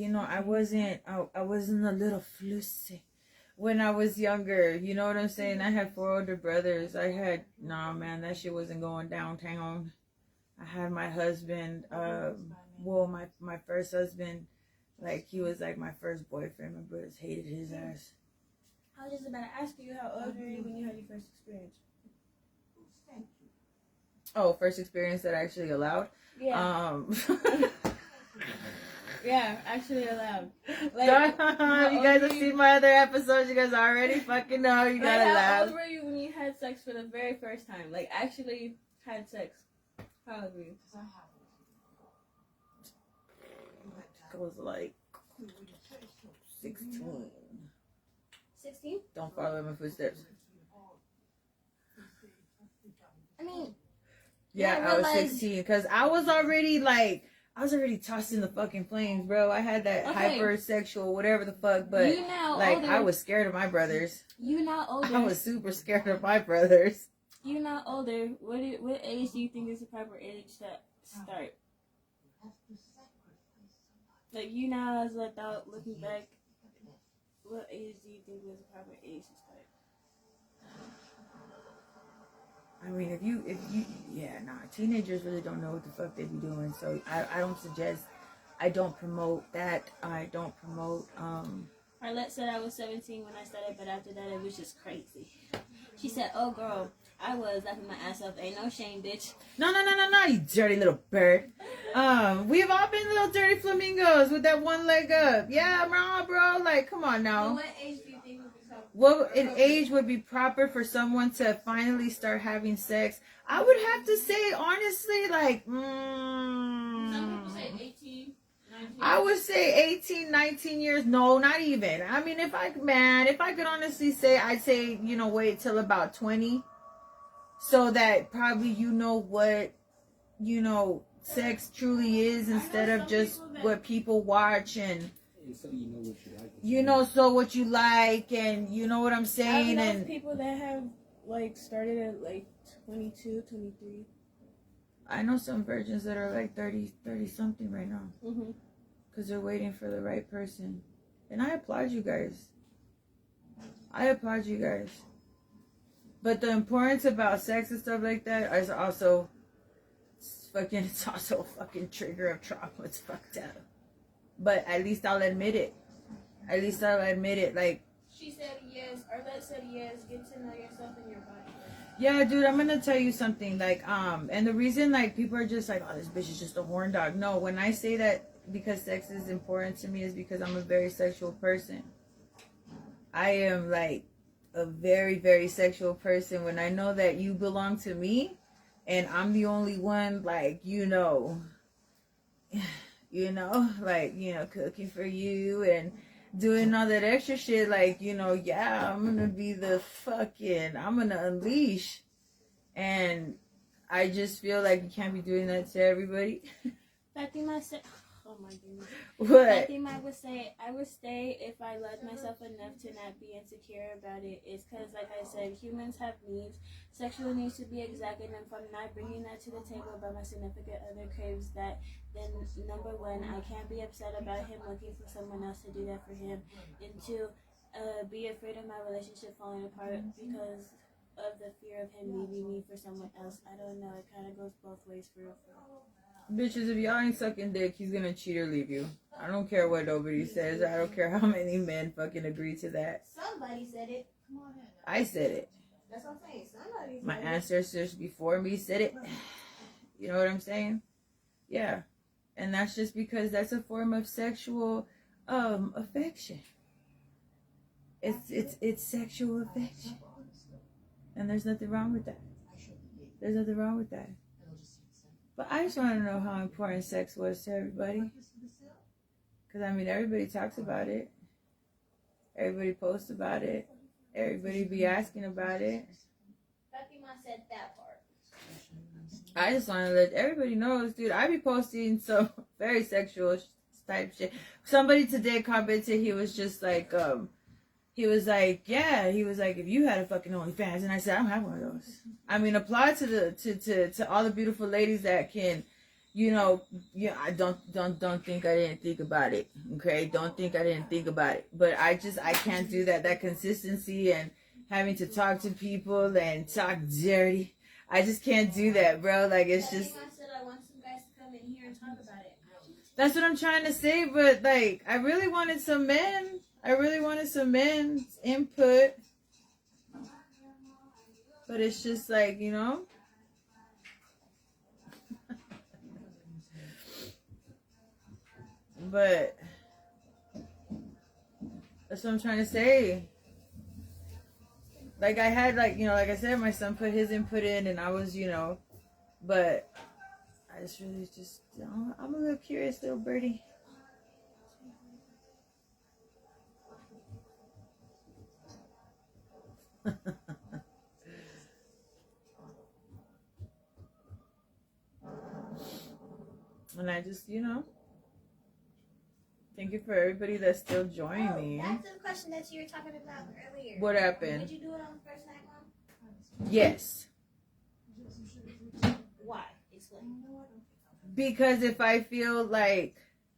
wasn't a little flussy when I was younger. You know what I'm saying? I had 4 older brothers. Nah, man, that shit wasn't going downtown. I had my husband, my first husband, like, he was like my first boyfriend. My brothers hated his ass. I was just about to ask you how old were you when you had your first experience? Oh, first experience that I actually allowed? Yeah. Yeah, actually allowed. Like, you guys have seen my other episodes. You guys already fucking know you gotta how laugh. old were you when you had sex for the very first time? Like, actually had sex? How old were you? I was like 16. 16? Don't follow in my footsteps. I mean, yeah, I was 16 because I was already tossed in the fucking flames, bro. I had that hypersexual whatever the fuck, but like older. I was scared of my brothers. You now older. I was super scared of my brothers. You now older. What age do you think is the proper age to start? Like, you now as an adult looking back, what age do you think was the proper age to start? I mean, if you, teenagers really don't know what the fuck they be doing. So I don't suggest, I don't promote that. I don't promote, Arlette said I was 17 when I started, but after that it was just crazy. She said, oh girl, I was laughing my ass off. Ain't no shame, bitch. No, you dirty little bird. We've all been little dirty flamingos with that one leg up. Yeah, bro, like, come on now. So what age do you think would be proper? What an age would be proper for someone to finally start having sex? I would have to say, honestly, like, Some people say 18, 19. I would say 18, 19 years. No, not even. I mean, if I could honestly say, I'd say, wait till about 20. So that probably what, sex truly is instead of just what people watch and so you know what you like. So what you like and you know what I'm saying. I know and people that have like started at like 22, 23. I know some virgins that are like 30 something right now. Mm-hmm. Because they're waiting for the right person. And I applaud you guys. But the importance about sex and stuff like that is also it's also a fucking trigger of trauma. It's fucked up. But at least I'll admit it. Like, She said yes. Arlette said yes. Get to know yourself and your body. yeah, dude, I'm gonna tell you something. Like, and the reason, like, people are just like, oh, this bitch is just a horn dog. No, when I say that because sex is important to me is because I'm a very sexual person. I am, like, a very, very sexual person. When I know that you belong to me and I'm the only one, like, cooking for you and doing all that extra shit, like, I'm gonna be I'm gonna unleash. And I just feel like you can't be doing that to everybody. Fatima said, oh my goodness. What? Fatima would say, I would stay if I loved myself enough to not be insecure about it. It's because, like I said, humans have needs. Sexual needs to be exacted, and if I'm not bringing that to the table about my significant other craves that, then number one, I can't be upset about him looking for someone else to do that for him, and two, be afraid of my relationship falling apart because of the fear of him leaving me for someone else. I don't know, it kind of goes both ways for real. Bitches, if y'all ain't sucking dick, he's gonna cheat or leave you. I don't care what nobody says. I don't care how many men fucking agree to that. Somebody said it. Come on in. I said it. That's what I'm saying. Somebody said My it. ancestors before me said it. You know what I'm saying? Yeah. And that's just because that's a form of sexual affection. It's sexual affection. And there's nothing wrong with that. But I just want to know how important sex was to everybody. Because, I mean, everybody talks about it. Everybody posts about it. Everybody be asking about it. Fatima said that part. I just want to let everybody know, dude, I be posting some very sexual type shit. Somebody today commented, he was like, if you had a fucking OnlyFans, and I said, I don't have one of those. I mean, apply to all the beautiful ladies that can, you know, I don't think I didn't think about it. Okay, don't think I didn't think about it. But I can't do that. That consistency and having to talk to people and talk dirty. I just can't do that, bro. Like, it's just. I said I want some guys to come in here and talk about it. That's what I'm trying to say. But like, I really wanted some men. I really wanted some men's input. But it's just like, you know. But that's what I'm trying to say. Like, I had, like, you know, like I said, my son put his input in, and I was, you know, but I just really just, I'm a little curious little birdie. And I just, you know, thank you for everybody that's still joining me. That's the question that you were talking about earlier. What happened? Did you do it on the first night, Mom? Yes. Why? Explain. Because if I feel like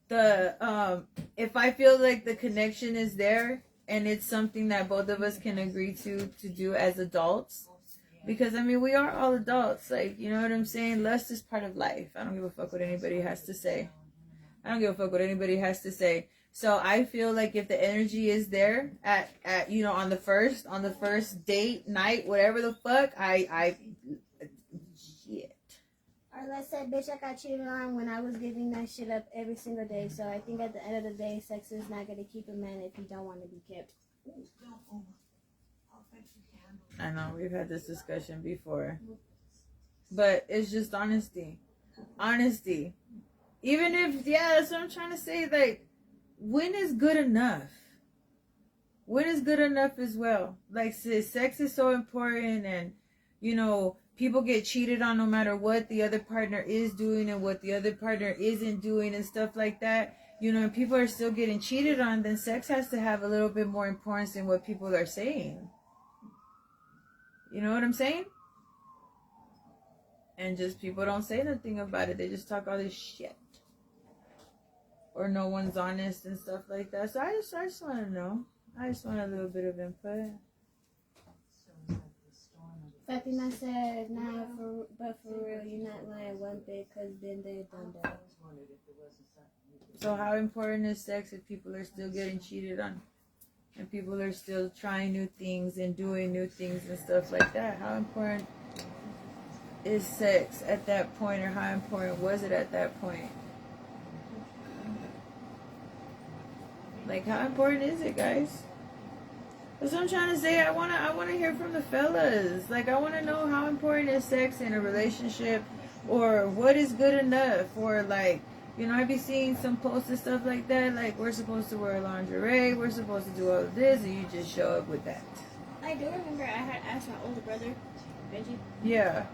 the connection is there and it's something that both of us can agree to do as adults. Because, I mean, we are all adults. Like, you know what I'm saying? Lust is part of life. I don't give a fuck what anybody has to say. So I feel like if the energy is there at you know, on the first date, night, whatever the fuck, shit. Or let's say, bitch, I got cheated on when I was giving that shit up every single day. So I think at the end of the day, sex is not going to keep a man if he don't want to be kept. I know, we've had this discussion before. But it's just honesty. Honesty. Even if, that's what I'm trying to say. Like, when is good enough? When is good enough as well? Like, sex is so important, and, you know, people get cheated on no matter what the other partner is doing and what the other partner isn't doing and stuff like that. You know, and people are still getting cheated on, then sex has to have a little bit more importance than what people are saying. You know what I'm saying? And just people don't say nothing about it. They just talk all this shit. Or no one's honest and stuff like that. So I just want to know. I just want a little bit of input. Fatima said, nah, but for real, you're not lying one bit, because then they're done that. So how important is sex if people are still getting cheated on? And people are still trying new things and doing new things and stuff like that? How important is sex at that point, or how important was it at that point? Like, how important is it, guys? That's what I'm trying to say. I wanna hear from the fellas. Like, I wanna know how important is sex in a relationship, or what is good enough, or like, you know, I be seeing some posts and stuff like that. Like, we're supposed to wear lingerie, we're supposed to do all of this, and you just show up with that. I do remember I had asked my older brother, Benji. Yeah.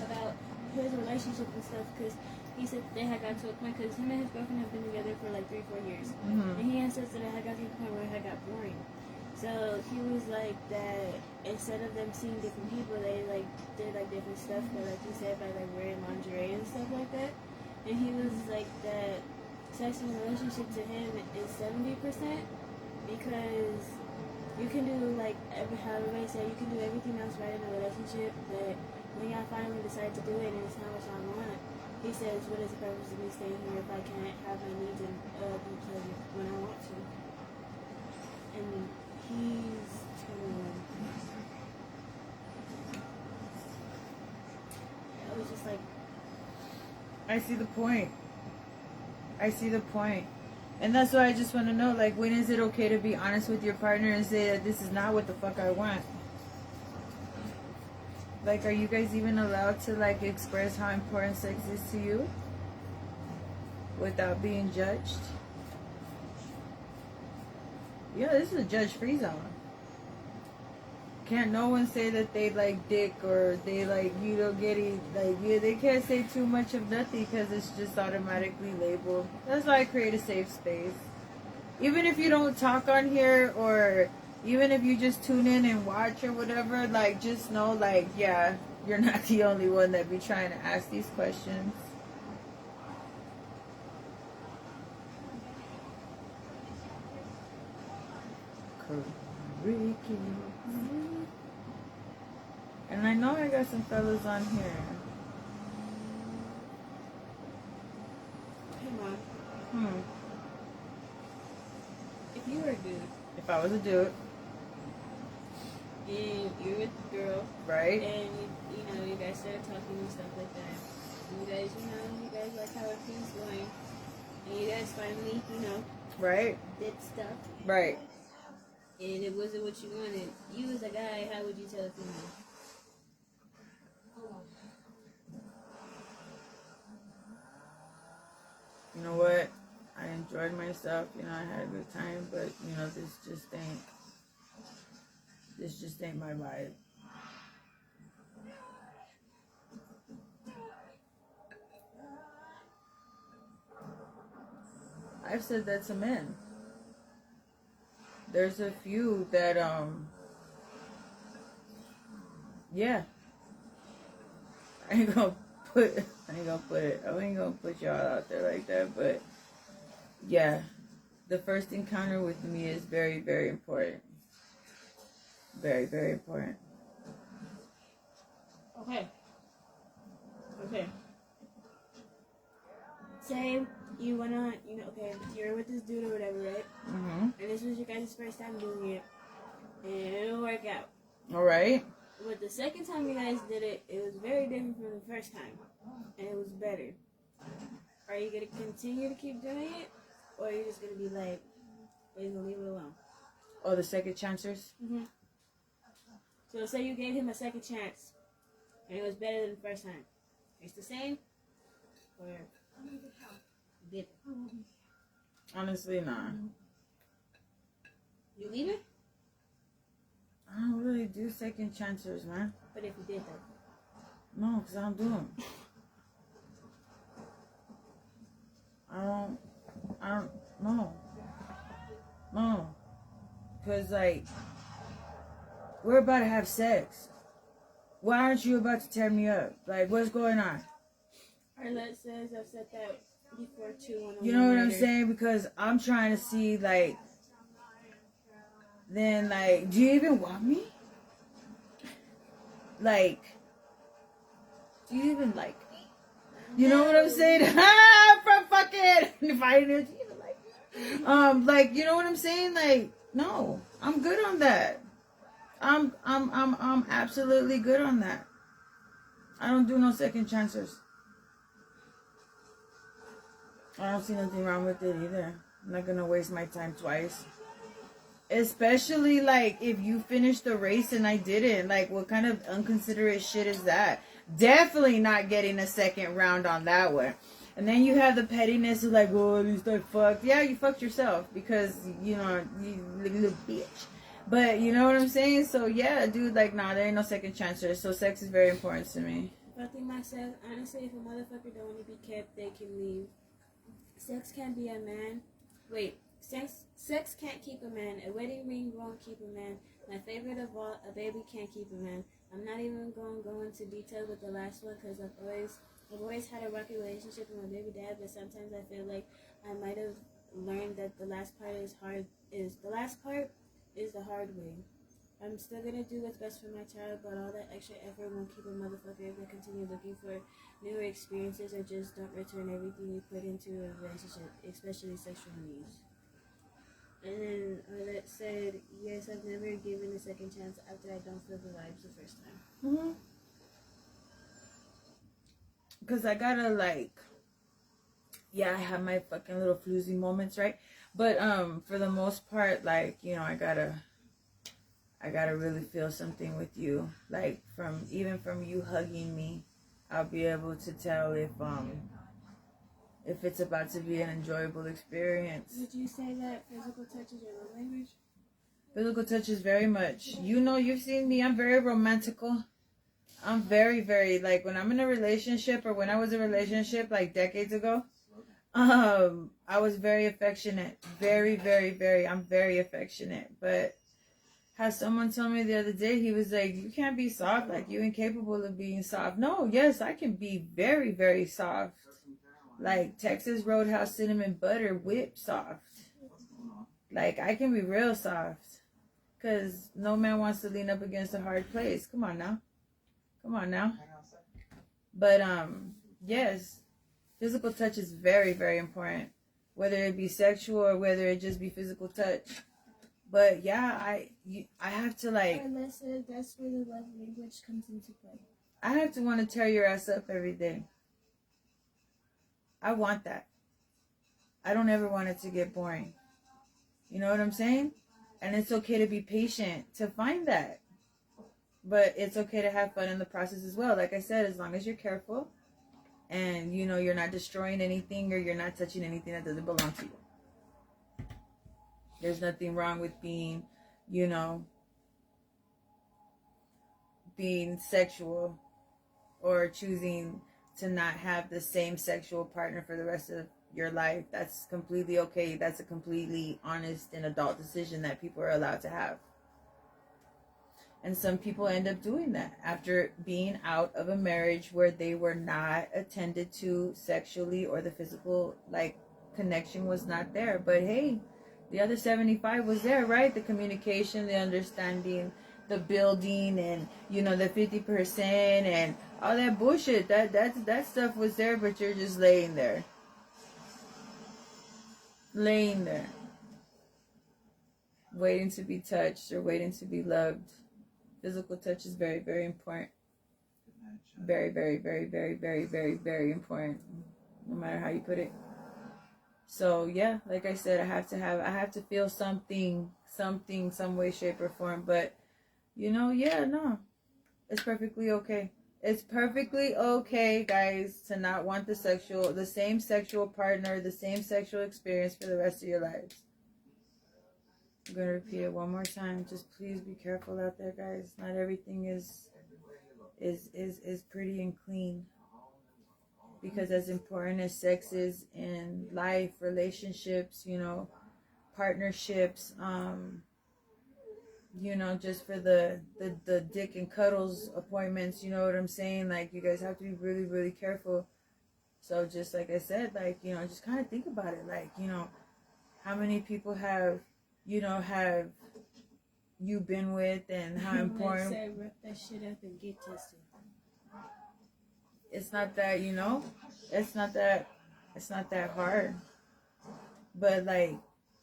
About his relationship and stuff, because he said they had got to a point, because him and his girlfriend have been together for like 3-4 years. Mm-hmm. And he said that it had got to the point where it had got boring. So he was like that instead of them seeing different people, they like did like different stuff, but like you said, by like wearing lingerie and stuff like that. And he was like that sex in a relationship to him is 70%, because you can do like how everybody said, you can do everything else right in a relationship, but when y'all finally decide to do it and it's not what y'all want, he says, what is the purpose of me staying here if I can't have my needs and be pleasure when I want to? And he's 21. I was just like, I see the point. And that's why I just want to know, like, when is it okay to be honest with your partner and say that this is not what the fuck I want? Like, are you guys even allowed to, like, express how important sex is to you without being judged? Yeah, this is a judge-free zone. Can't no one say that they like dick, or they like, you don't get it, like, yeah, they can't say too much of nothing because it's just automatically labeled. That's why I create a safe space. Even if you don't talk on here, or even if you just tune in and watch or whatever, like, just know, like, yeah, you're not the only one that be trying to ask these questions. Ricky. And I know I got some fellas on here. Hey, Mom. If you were a dude. If I was a dude. And you're with the girl. Right. And, you guys started talking and stuff like that. And you guys like how everything's going. And you guys finally, Right. did stuff. Right. And it wasn't what you wanted. You as a guy, how would you tell a female? You know what? I enjoyed myself. I had a good time. But, this just ain't my vibe. I've said that to men. There's a few that, yeah. I ain't gonna put y'all out there like that, but yeah, the first encounter with me is very, very important. Very, very important. Okay. Say you wanna, okay, you're with this dude or whatever, right? Mm-hmm. And this was your guys' first time doing it, and it didn't work out. All right. But the second time you guys did it, it was very different from the first time, and it was better. Are you gonna continue to keep doing it, or are you just gonna be like, or you gonna leave it alone? Oh, the second chancers? Mm-hmm. So say you gave him a second chance, and it was better than the first time. It's the same, or different? Honestly, nah. You leave it? I don't really do second chancers, man. But if you did though? No, because I don't do them. I don't, no. Because, we're about to have sex. Why aren't you about to tear me up? Like, what's going on? Arlette says I've said that before too. You know what I'm saying? Because I'm trying to see, then, do you even want me? Do you even like me? You know what I'm saying? From fucking, if I didn't, do you even like me? You know what I'm saying? No, I'm good on that. I'm absolutely good on that. I don't do no second chancers. I don't see nothing wrong with it either. I'm not gonna waste my time twice. Especially, if you finished the race and I didn't. What kind of unconsiderate shit is that? Definitely not getting a second round on that one. And then you have the pettiness of oh, at least I fucked. Yeah, you fucked yourself because, you little bitch. But, you know what I'm saying? So, yeah, dude, nah, there ain't no second chancers. So, sex is very important to me. Fatima says, honestly, if a motherfucker don't want to be kept, they can leave. Sex can't be a man. Wait. Sex can't keep a man. A wedding ring won't keep a man. My favorite of all, a baby can't keep a man. I'm not even going to go into detail with the last one because I've always had a rocky relationship with my baby dad, but sometimes I feel like I might have learned that the last part is the hard way. I'm still going to do what's best for my child, but all that extra effort won't keep a motherfucker if they continue looking for newer experiences or just don't return everything we put into a relationship, especially sexual needs. And then Arlette said, yes, I've never given a second chance after I don't feel the vibes the first time. Mm-hmm. Because I gotta, I have my fucking little floozy moments, right? But, for the most part, I gotta really feel something with you. From you hugging me, I'll be able to tell if it's about to be an enjoyable experience. Would you say that physical touch is your love language? Physical touch is very much. You've seen me. I'm very romantical. I'm very, very, when I'm in a relationship or when I was in a relationship, decades ago, I was very affectionate. Very, very, very, I'm very affectionate. But had someone tell me the other day, he was like, you can't be soft. You're incapable of being soft. No, yes, I can be very, very soft. Texas Roadhouse cinnamon butter whip soft. I can be real soft. Because no man wants to lean up against a hard place. Come on now. But, yes, physical touch is very, very important. Whether it be sexual or whether it just be physical touch. But, yeah, I have to, like... That's where the love language comes into play. I have to want to tear your ass up every day. I want that. I don't ever want it to get boring. You know what I'm saying? And it's okay to be patient to find that. But it's okay to have fun in the process as well. Like I said, as long as you're careful and, you know, you're not destroying anything or you're not touching anything that doesn't belong to you. There's nothing wrong with being, you know, being sexual or choosing to not have the same sexual partner for the rest of your life. That's completely okay. That's a completely honest and adult decision that people are allowed to have. And some people end up doing that after being out of a marriage where they were not attended to sexually or the physical, like, connection was not there. But hey, the other 75 was there, right? The communication, the understanding, the building, and, you know, the 50% and all that bullshit. That stuff was there, but you're just laying there. Waiting to be touched or waiting to be loved. Physical touch is very, very important. Very, very, very, very, very, very, very important. No matter how you put it. So yeah, like I said, I have to feel something, some way, shape, or form. But, you know, yeah, no. It's perfectly okay. It's perfectly okay, guys, to not want the same sexual partner, the same sexual experience for the rest of your lives. I'm going to repeat it one more time. Just please be careful out there, guys. Not everything is pretty and clean. Because as important as sex is in life, relationships, you know, partnerships, you know, just for the dick and cuddles appointments, you know what I'm saying? Like, you guys have to be really, really careful. So just like I said, like, you know, just kind of think about it. Like, you know, how many people have you been with, and how important... Say, rip that shit up and get tested. It's not that, you know, it's not that hard. But, like,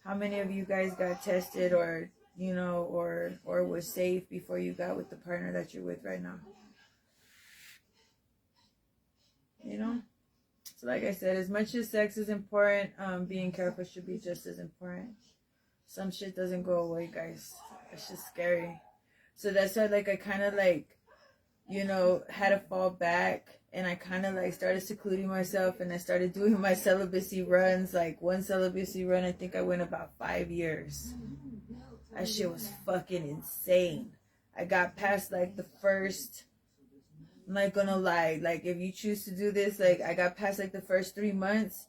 how many of you guys got tested or, you know, or was safe before you got with the partner that you're with right now? You know? So like I said, as much as sex is important, being careful should be just as important. Some shit doesn't go away, guys. It's just scary. So that's why, like, I kind of, like, you know, had to fall back, and I kind of, like, started secluding myself, and I started doing my celibacy runs. Like, one celibacy run, I think I went about 5 years. That shit was fucking insane. I got past, like, the first... I'm not gonna lie, like, if you choose to do this, like, I got past, like, the first 3 months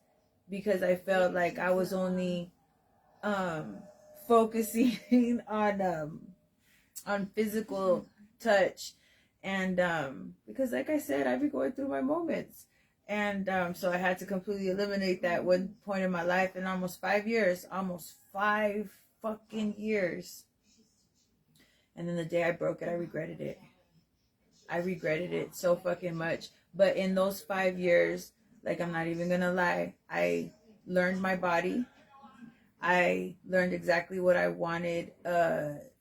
because I felt like I was only focusing on physical touch, and because, like I said, I be going through my moments, and so I had to completely eliminate that one point in my life in almost 5 years, almost 5 fucking years. And then the day I broke it, I regretted it. I regretted it so fucking much. But in those 5 years, like, I'm not even gonna lie, I learned my body. I learned exactly what I wanted.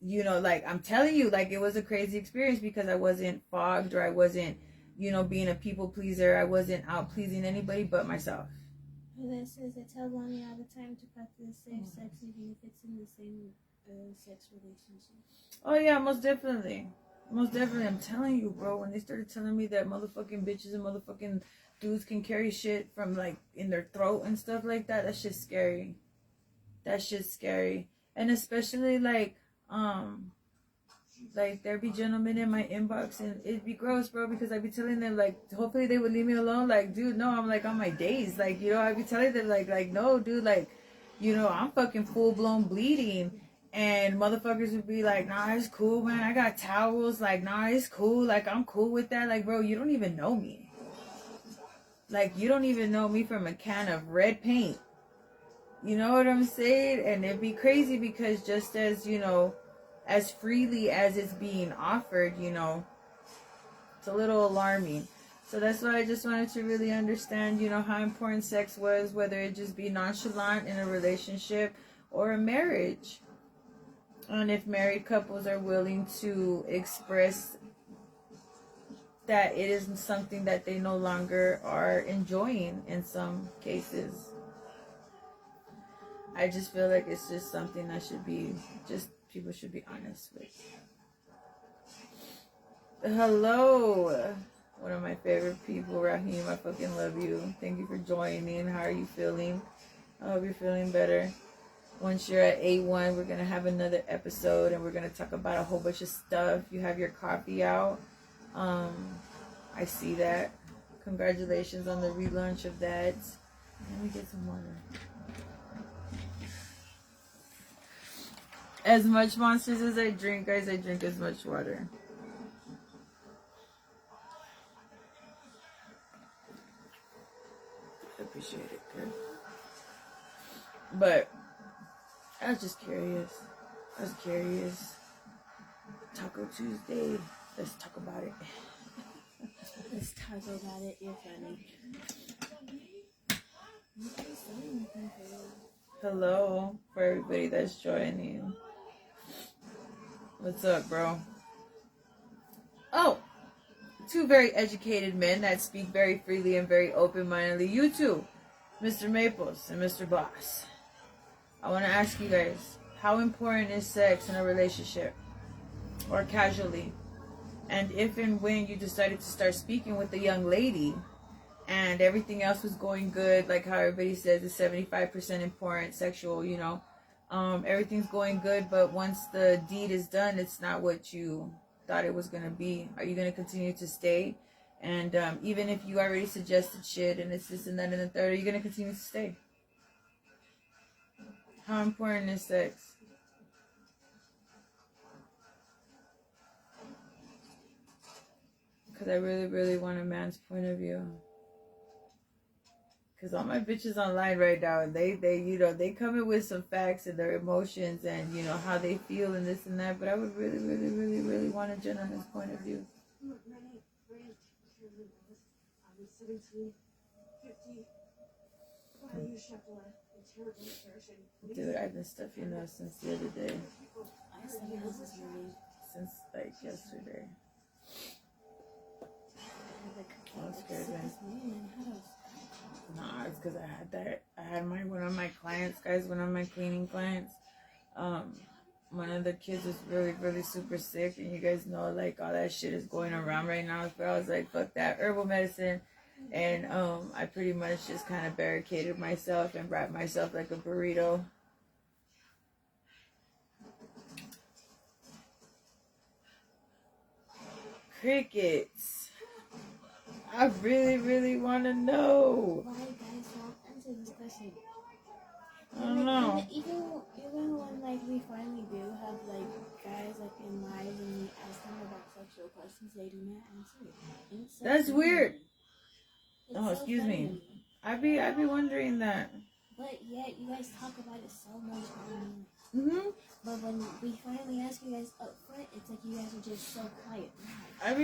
You know, like, I'm telling you, like, it was a crazy experience because I wasn't fogged, or I wasn't, you know, being a people pleaser. I wasn't out pleasing anybody but myself. That says I tell Bonnie all the time to practice safe sex even if it's in the same sex relationship. Oh yeah, most definitely. Most definitely. I'm telling you, bro, when they started telling me that motherfucking bitches and motherfucking dudes can carry shit from, like, in their throat and stuff like that, that shit's scary. That shit's scary. And especially, like there be gentlemen in my inbox, and it'd be gross, bro, because I'd be telling them, like, hopefully they would leave me alone. Like, dude, no, I'm, like, on my days. Like, you know, I'd be telling them, like, no, dude, like, you know, I'm fucking full-blown bleeding. And motherfuckers would be like, nah, it's cool, man. I got towels. Like, nah, it's cool. Like, I'm cool with that. Like, bro, you don't even know me. Like, you don't even know me from a can of red paint. You know what I'm saying? And it'd be crazy because just as, you know, as freely as it's being offered, you know, it's a little alarming. So that's why I just wanted to really understand, you know, how important sex was, whether it just be nonchalant in a relationship or a marriage. And if married couples are willing to express that it isn't something that they no longer are enjoying in some cases. I just feel like it's just something that should be, just people should be honest with. Hello, one of my favorite people, Raheem. I fucking love you. Thank you for joining. How are you feeling? I hope you're feeling better. Once you're at A1, we're going to have another episode and we're going to talk about a whole bunch of stuff. You have your coffee out. I see that. Congratulations on the relaunch of that. Let me get some water. As much Monsters as I drink, guys, I drink as much water. I appreciate it, good. But I was just curious. Taco Tuesday. Let's talk about it. Let's talk about it. You're funny. Hello for everybody that's joining. What's up, bro? Oh, two very educated men that speak very freely and very open-mindedly. You two, Mr. Maples and Mr. Boss. I want to ask you guys, how important is sex in a relationship? Or casually? And if and when you decided to start speaking with a young lady and everything else was going good, like how everybody says it's 75% important, sexual, you know, everything's going good, but once the deed is done, it's not what you thought it was going to be. Are you going to continue to stay? And even if you already suggested shit and it's this and that and the third, are you going to continue to stay? How important is sex? Because I really, really want a man's point of view. Because all my bitches online right now, they you know, they come in with some facts and their emotions and, you know, how they feel and this and that. But I would really, really, really, really want a gentleman's point of view. Dude, I've been stuffing those since the other day. Since, like, yesterday. I was scared, man. Nah, it's because I had that. I had one of my clients, guys, one of my cleaning clients. One of the kids was really, really super sick, and you guys know, like, all that shit is going around right now. But I was like, fuck that herbal medicine, and I pretty much just kind of barricaded myself and wrapped myself like a burrito. Crickets. I really, really want to know. Why guys won't answer this question? I don't know. Even when like we finally do have like guys like in lives and we ask them about sexual questions, they do not answer it. So that's funny. weird. It's Oh, so excuse funny. me. I be wondering that. But yet you guys talk about it so much online. Mhm. But when we finally ask you guys up front, it's like you guys are just so quiet. I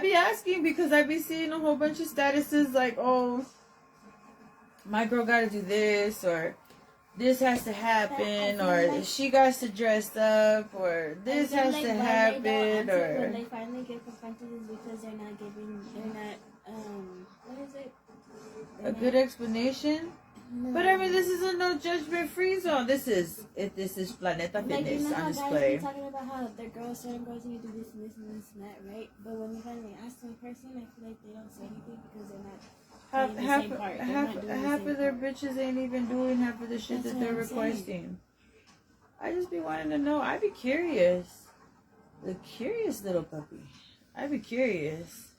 be asking because I be seeing a whole bunch of statuses like, oh, my girl got to do this, or this has to happen, or like, she got to dress up, or this has to happen, or when they finally get confronted is because they're not what is it? A good explanation. No. But I mean, this is a no judgment free zone. This is Planeta Fitness, like, you know on how display. guys be talking about how their girls, certain girls need to do this and this and this and that, right? But when you finally ask them in person, I feel like they don't say anything because they're not half of their bitches ain't even doing half of the shit that they're requesting. I just be wanting to know. I be curious. The curious little puppy. I be curious.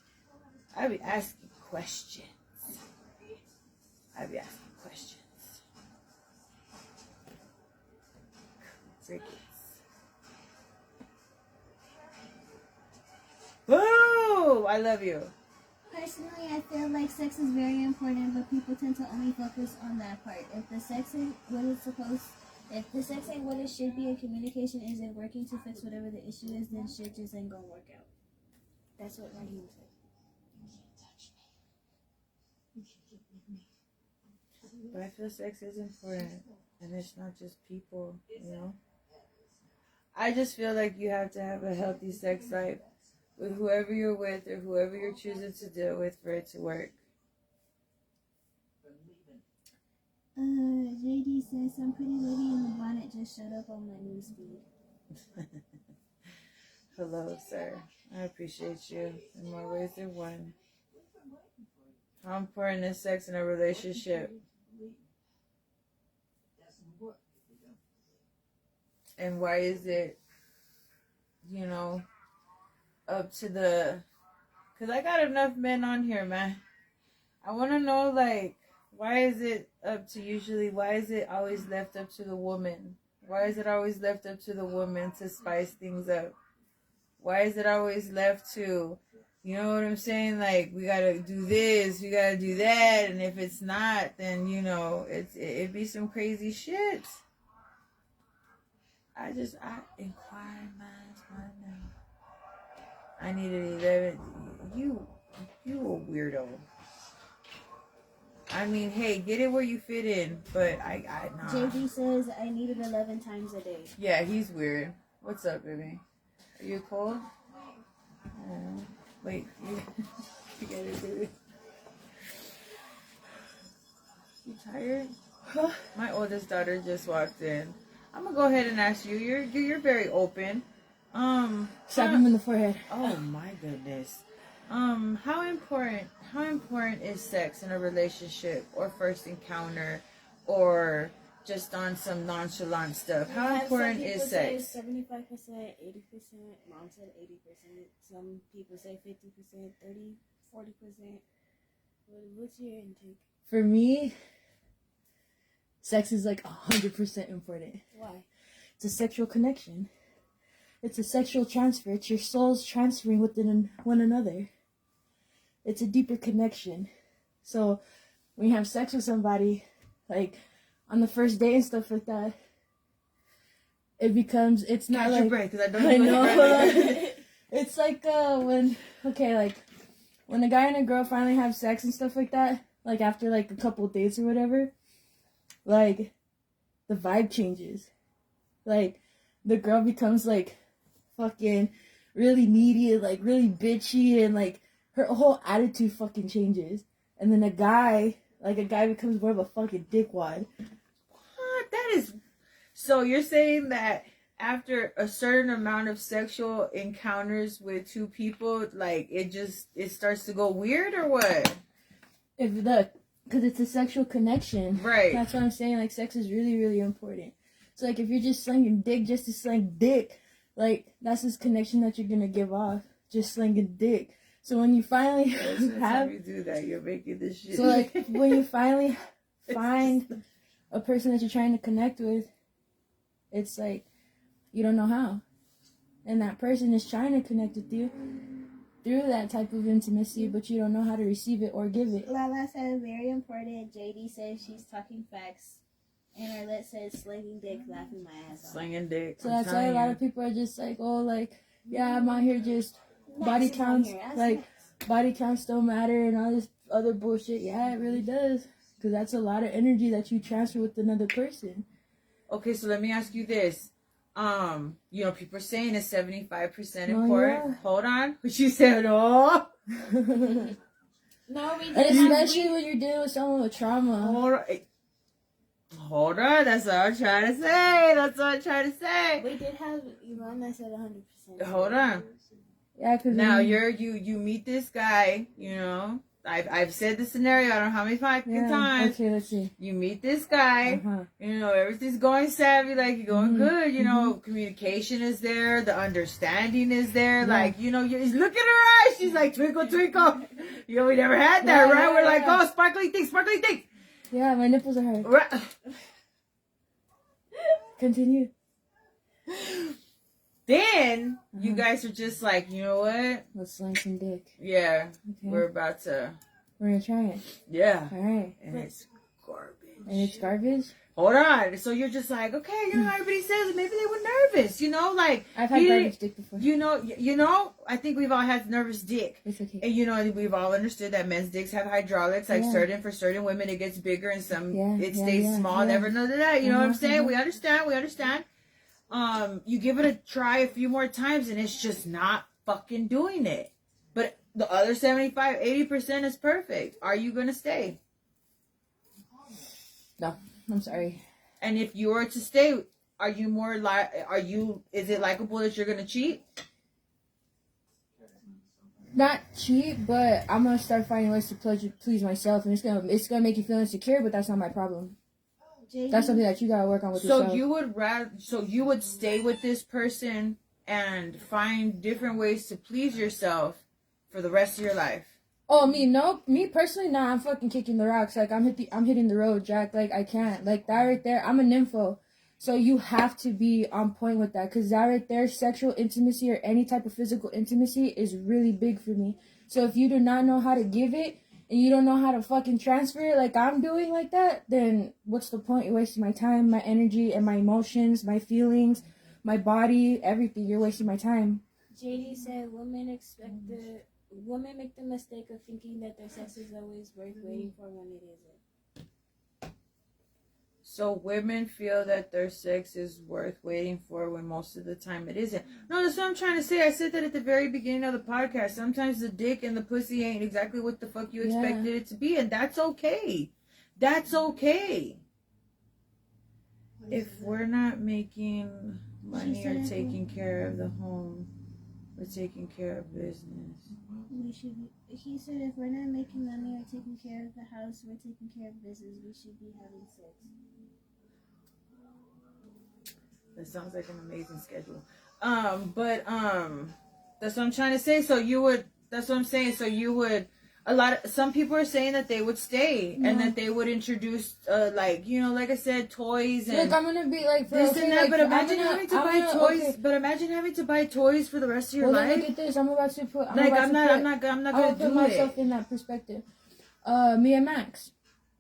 I be asking questions. Crickets. Boo! I love you. Personally, I feel like sex is very important, but people tend to only focus on that part. If the sex is what it's supposed, If the sex ain't what it should be and communication isn't working to fix whatever the issue is, then shit just ain't gonna work out. That's what Raheem said. But I feel sex is important, and it's not just people, you know. I just feel like you have to have a healthy sex life with whoever you're with or whoever you're choosing to deal with for it to work. JD says some pretty lady in the bonnet just showed up on my newsfeed. Hello, sir. I appreciate you in more ways than one. How important is sex in a relationship? And why is it, you know, up to the... Because I got enough men on here, man. I want to know, like, why is it always left up to the woman? Why is it always left up to the woman to spice things up? Why is it always left to, you know what I'm saying? Like, we got to do this, we got to do that. And if it's not, then, you know, it'd be some crazy shit. I inquired minds want to know. I needed 11. You a weirdo. I mean, hey, get it where you fit in, but I nah. JD says I need it 11 times a day. Yeah, he's weird. What's up, baby? Are you cold? Wait, you get it, baby. You tired? My oldest daughter just walked in. I'm gonna go ahead and ask you. You're very open. Slap him in the forehead. Oh my goodness. How important is sex in a relationship or first encounter or just on some nonchalant stuff? How important is sex? Some people say 75%, 80%. Mom said 80%. Some people say 50%, 30, 40%. What's your intake? For me, sex is like 100% important. Why? It's a sexual connection. It's a sexual transfer. It's your souls transferring within one another. It's a deeper connection. So when you have sex with somebody, like on the first day and stuff like that, it's not Catch like... your breath, because I know. It's like when a guy and a girl finally have sex and stuff like that, like after like a couple dates or whatever, like the vibe changes. Like the girl becomes like fucking really needy and like really bitchy, and like her whole attitude fucking changes. And then a guy becomes more of a fucking dickwad. What? That is... So you're saying that after a certain amount of sexual encounters with two people, like it starts to go weird, or what? Because it's a sexual connection. Right. That's what I'm saying. Like, sex is really, really important. So, like, if you're just slinging dick just to sling dick, like, that's this connection that you're going to give off. Just slinging dick. So, when you finally Have you do that, you're making this shit. So, like, when you finally find a person that you're trying to connect with, it's like, you don't know how. And that person is trying to connect with you through that type of intimacy, but you don't know how to receive it or give it. Lala says very important. JD says she's talking facts. And Arlette says slinging dick, laughing my ass off. Slinging dick. So that's why a lot of people are just like, oh, like, yeah, I'm out here just body counts, like, body counts don't matter and all this other bullshit. Yeah, it really does. Because that's a lot of energy that you transfer with another person. Okay, so let me ask you this. You know, people are saying it's 75% important. Yeah. Hold on. What you said, oh. No, we And did especially when you're dealing with someone with trauma. Hold on. That's what I'm trying to say. We did have Yvonne that said 100%. Hold on. Yeah, because Now you meet this guy, you know. I've said the scenario I don't know how many fucking times. Okay, let's see. You meet this guy, Uh-huh. you know, everything's going savvy, like you're going good, you know, communication is there, the understanding is there, like, you know, you look at her eyes, she's like, twinkle, twinkle. You know, we never had that, right? We're like, oh, sparkly things. Yeah, my nipples are hard. Right. Continue. Then you guys are just like, you know what? Let's sling some dick. Yeah, Okay. we're about to. We're gonna try it. Yeah. All right. And it's garbage. And it's garbage? hold on. So you're just like, okay, you know, everybody says it. Maybe they were nervous, you know, like I've had garbage dick before. You know, I think we've all had nervous dick. It's okay. And you know, we've all understood that men's dicks have hydraulics. Like for certain women, it gets bigger, and some it stays small. Never know that. You know what I'm saying? We understand. You give it a try a few more times, and it's just not fucking doing it. But the other 75-80% is perfect. Are you gonna stay? No, I'm sorry. And if you were to stay, are you more is it likable that you're gonna cheat? Not cheat, but I'm gonna start finding ways to please myself, and it's gonna make you feel insecure, but that's not my problem. That's something that you gotta work on with yourself. So you would stay with this person and find different ways to please yourself for the rest of your life. Oh, me personally, nah, I'm fucking kicking the rocks. Like, I'm hitting the road, Jack. Like, I can't. Like, that right there, I'm a nympho. So you have to be on point with that. Because that right there, sexual intimacy or any type of physical intimacy is really big for me. So if you do not know how to give it, and you don't know how to fucking transfer it like I'm doing like that, then what's the point? You're wasting my time, my energy, and my emotions, my feelings, my body, everything. You're wasting my time. JD said women make the mistake of thinking that their sex is always worth waiting for when it isn't. So women feel that their sex is worth waiting for when most of the time it isn't. No, that's what I'm trying to say. I said that at the very beginning of the podcast. Sometimes the dick and the pussy ain't exactly what the fuck you expected it to be, and that's okay. That's okay. If we're not making money or taking care of the home, we're taking care of business. He said if we're not making money or taking care of the house, we're taking care of business. We should be having sex. That sounds like an amazing schedule. But that's what I'm trying to say. So you would. That's what I'm saying. So you would. Some people are saying that they would stay and that they would introduce, like I said, toys and. Look, I'm gonna be like for this and that. Like, but imagine having to buy toys. Okay. But imagine having to buy toys for the rest of your life. Look at this. I'm about to put. I'm not gonna put myself in that perspective. Me and Max.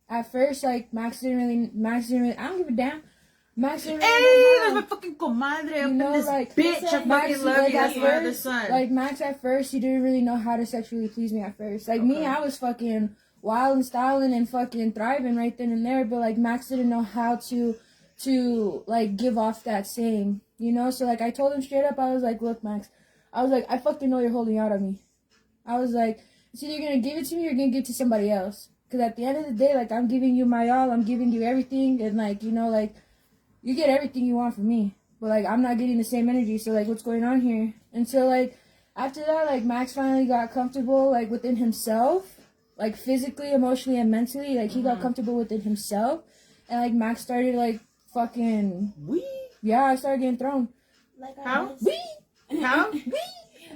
At first, like Max didn't really. I don't give a damn. Max didn't really that's my fucking comadre up in this like, bitch. I fucking love you. That's my other son. Like Max at first, he didn't really know how to sexually please me at first. Like me, I was fucking wild and styling and fucking thriving right then and there. But like Max didn't know how to like give off that same, So like I told him straight up, I was like, look, Max, I was like, I fucking know you're holding out on me. I was like, it's either you're gonna give it to me or you're gonna give it to somebody else. Because at the end of the day, like I'm giving you my all, I'm giving you everything, and like like. You get everything you want from me, but like I'm not getting the same energy. So like, what's going on here? And so like after that, like Max finally got comfortable like within himself, like physically, emotionally, and mentally. Like he got comfortable within himself, and like Max started like fucking. Yeah, I started getting thrown. Like how? How?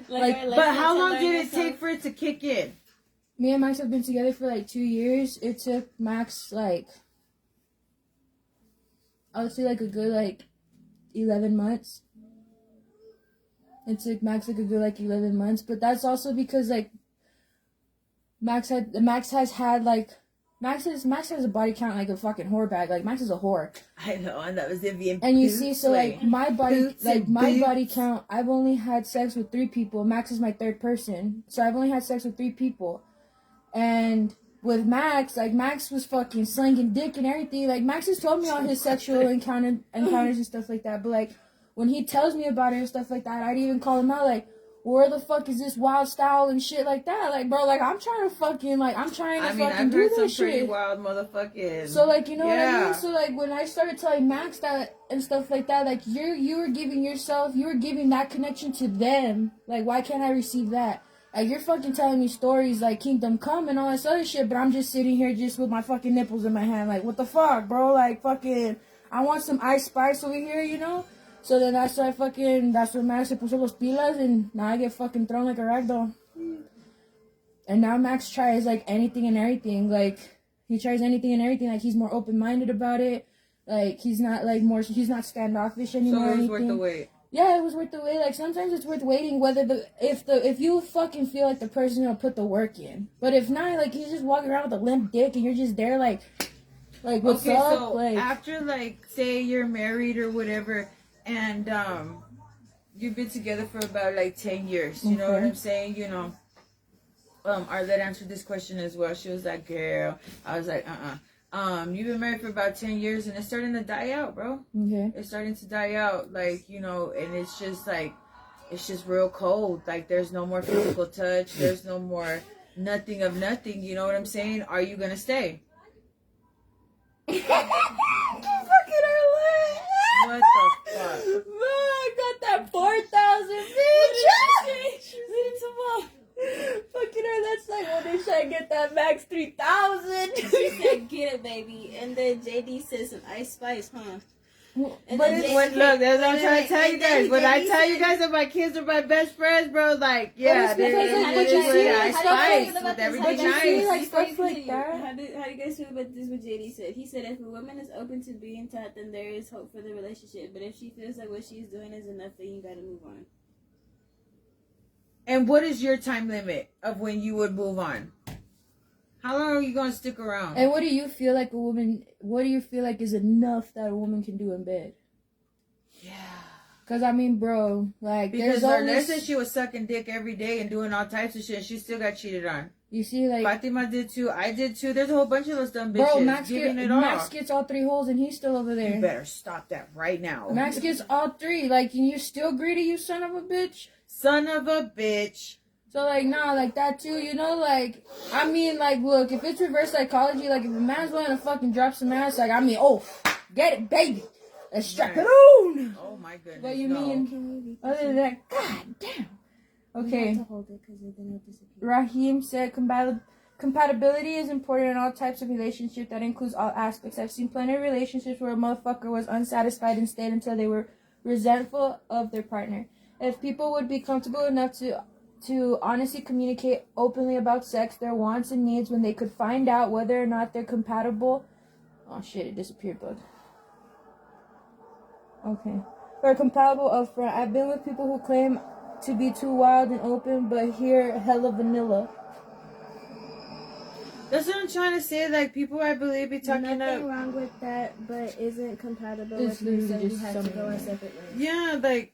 But how long did it take for it to kick in? Me and Max have been together for like 2 years. It took Max like. I would say like a good like 11 months. It took Max like a good like 11 months, but that's also because like Max has a body count like a fucking whore bag. Like Max is a whore. I know, and that was Vivian. And you see, so like my body count, I've only had sex with 3 people. Max is my 3rd person, so I've only had sex with 3 people, and. With Max, like Max was fucking slinging dick and everything. Like Max has told me all his sexual encounters and stuff like that. But like when he tells me about it and stuff like that, I'd even call him out like, where the fuck is this wild style and shit like that? Like bro, like I'm trying to fucking do this shit. I've heard some pretty wild motherfuckers. So like what I mean? So like when I started telling Max that and stuff like that, like you were giving that connection to them. Like why can't I receive that? Like, you're fucking telling me stories like Kingdom Come and all this other shit, but I'm just sitting here just with my fucking nipples in my hand. Like, what the fuck, bro? Like, fucking, I want some Ice Spice over here, So then that's when Max se puso los pilas, and now I get fucking thrown like a ragdoll. And now Max tries, like, anything and everything. Like, he tries anything and everything. Like, he's more open-minded about it. Like, he's not, he's not standoffish anymore. So it was worth the wait. Yeah, it was worth the wait. Like sometimes it's worth waiting. If you fucking feel like the person will put the work in, but if not, like he's just walking around with a limp dick and you're just there like, Like, what's Okay, up? so Like, after, like, say you're married or whatever, and you've been together for about like 10 years. You know what I'm saying? You know, Arlette answered this question as well. She was like, girl, I was like, you've been married for about 10 years and it's starting to die out, bro. okay. It's starting to die out. Like, you know, and it's just like, it's just real cold. Like, there's no more physical touch. There's no more nothing of nothing. You know what I'm saying? Are you going to stay? Fucking Arlette. What the fuck? Man, I got that 4,000, bitch. Fucking Arlette's like, well, they should get that max 3,000. She said, get it, baby. And then JD said some Ice Spice, huh? And But then it's JD what, look, that's what I'm trying to tell you and then guys. When I JD tell you said- guys that my kids are my best friends, bro, like, yeah, it's because they're- of they're what you just see, like like, Ice stuff Spice like- with everything But you nice. see, like, Before you stuff like continue, that. How do you guys feel about this? What JD said? He said if a woman is open to being taught, then there is hope for the relationship. But if she feels like what she's doing is enough, then you gotta move on. And what is your time limit of when you would move on? How long are you going to stick around? And what do you feel like a woman, what do you feel like is enough that a woman can do in bed? Yeah. Because, I mean, bro, like, Because there's Arlette always, said she was sucking dick every day and doing all types of shit. She still got cheated on. you see, like, Fatima did too. I did too. There's a whole bunch of those dumb bitches bro, Max, giving it all. Max gets all 3 holes and he's still over You there. better stop that right now. Max gets all 3. Like, and you still greedy, you son of a bitch? Son of a bitch. So, like, nah, like, that too, you know, like, I mean, like, look, if it's reverse psychology, like, if a man's willing to fucking drop some ass, like, I mean, oh, get it, baby. Let's strap it on. Oh my goodness. But you no. mean, other than that, god damn. Okay. To hold it because then it'll disappear. Raheem said compatibility is important in all types of relationship. That includes all aspects. I've seen plenty of relationships where a motherfucker was unsatisfied and stayed until they were resentful of their partner. If people would be comfortable enough to honestly communicate openly about sex, their wants and needs, when they could find out whether or not they're compatible. Oh shit, it disappeared, bud. Okay. Or compatible upfront. I've been with people who claim to be too wild and open, but here hella vanilla. That's what I'm trying to say. Like, people, I believe, be talking Nothing up. wrong with that, but isn't compatible It's with you, so literally you just have to something go our like- separate ways. Yeah, like,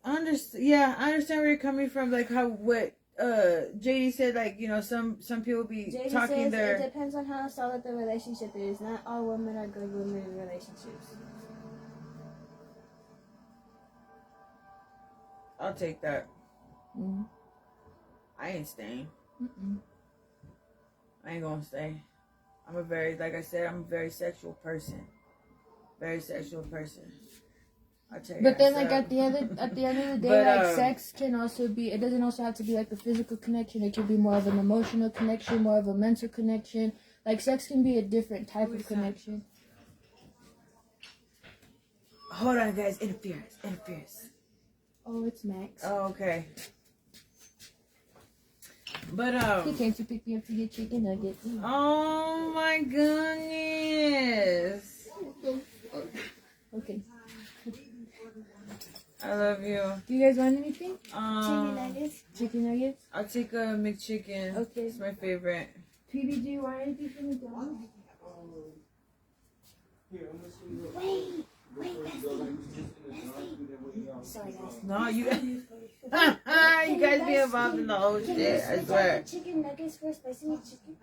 I understand where you're coming from. Like, how, what, JD said, like, you know, some people be JD talking says their. it depends on how solid the relationship is. Not all women are good women in relationships. I'll take that. Mm. I ain't staying. Mm-mm. I ain't gonna stay. I'm a very, like I said, I'm a very sexual person. Very sexual person. I'll tell you But then, that like, stuff. at the end of the day, But, like, sex can also be, it doesn't also have to be, like, the physical connection. It can be more of an emotional connection, more of a mental connection. Like, sex can be a different type of connection. Hold on, guys. Interference. Oh, it's Max. Oh, okay. But, He came to pick me up to get chicken nuggets. oh my goodness. Okay. I love you. Do you guys want anything? Chicken nuggets. Chicken nuggets? I'll take a McChicken. Okay. It's my favorite. PB, do you want anything from McDonald's? Wait, bestie. Sorry, guys. No, you you guys be involved in the whole Can shit, you I switch swear. out the chicken nuggets for spicy McChicken?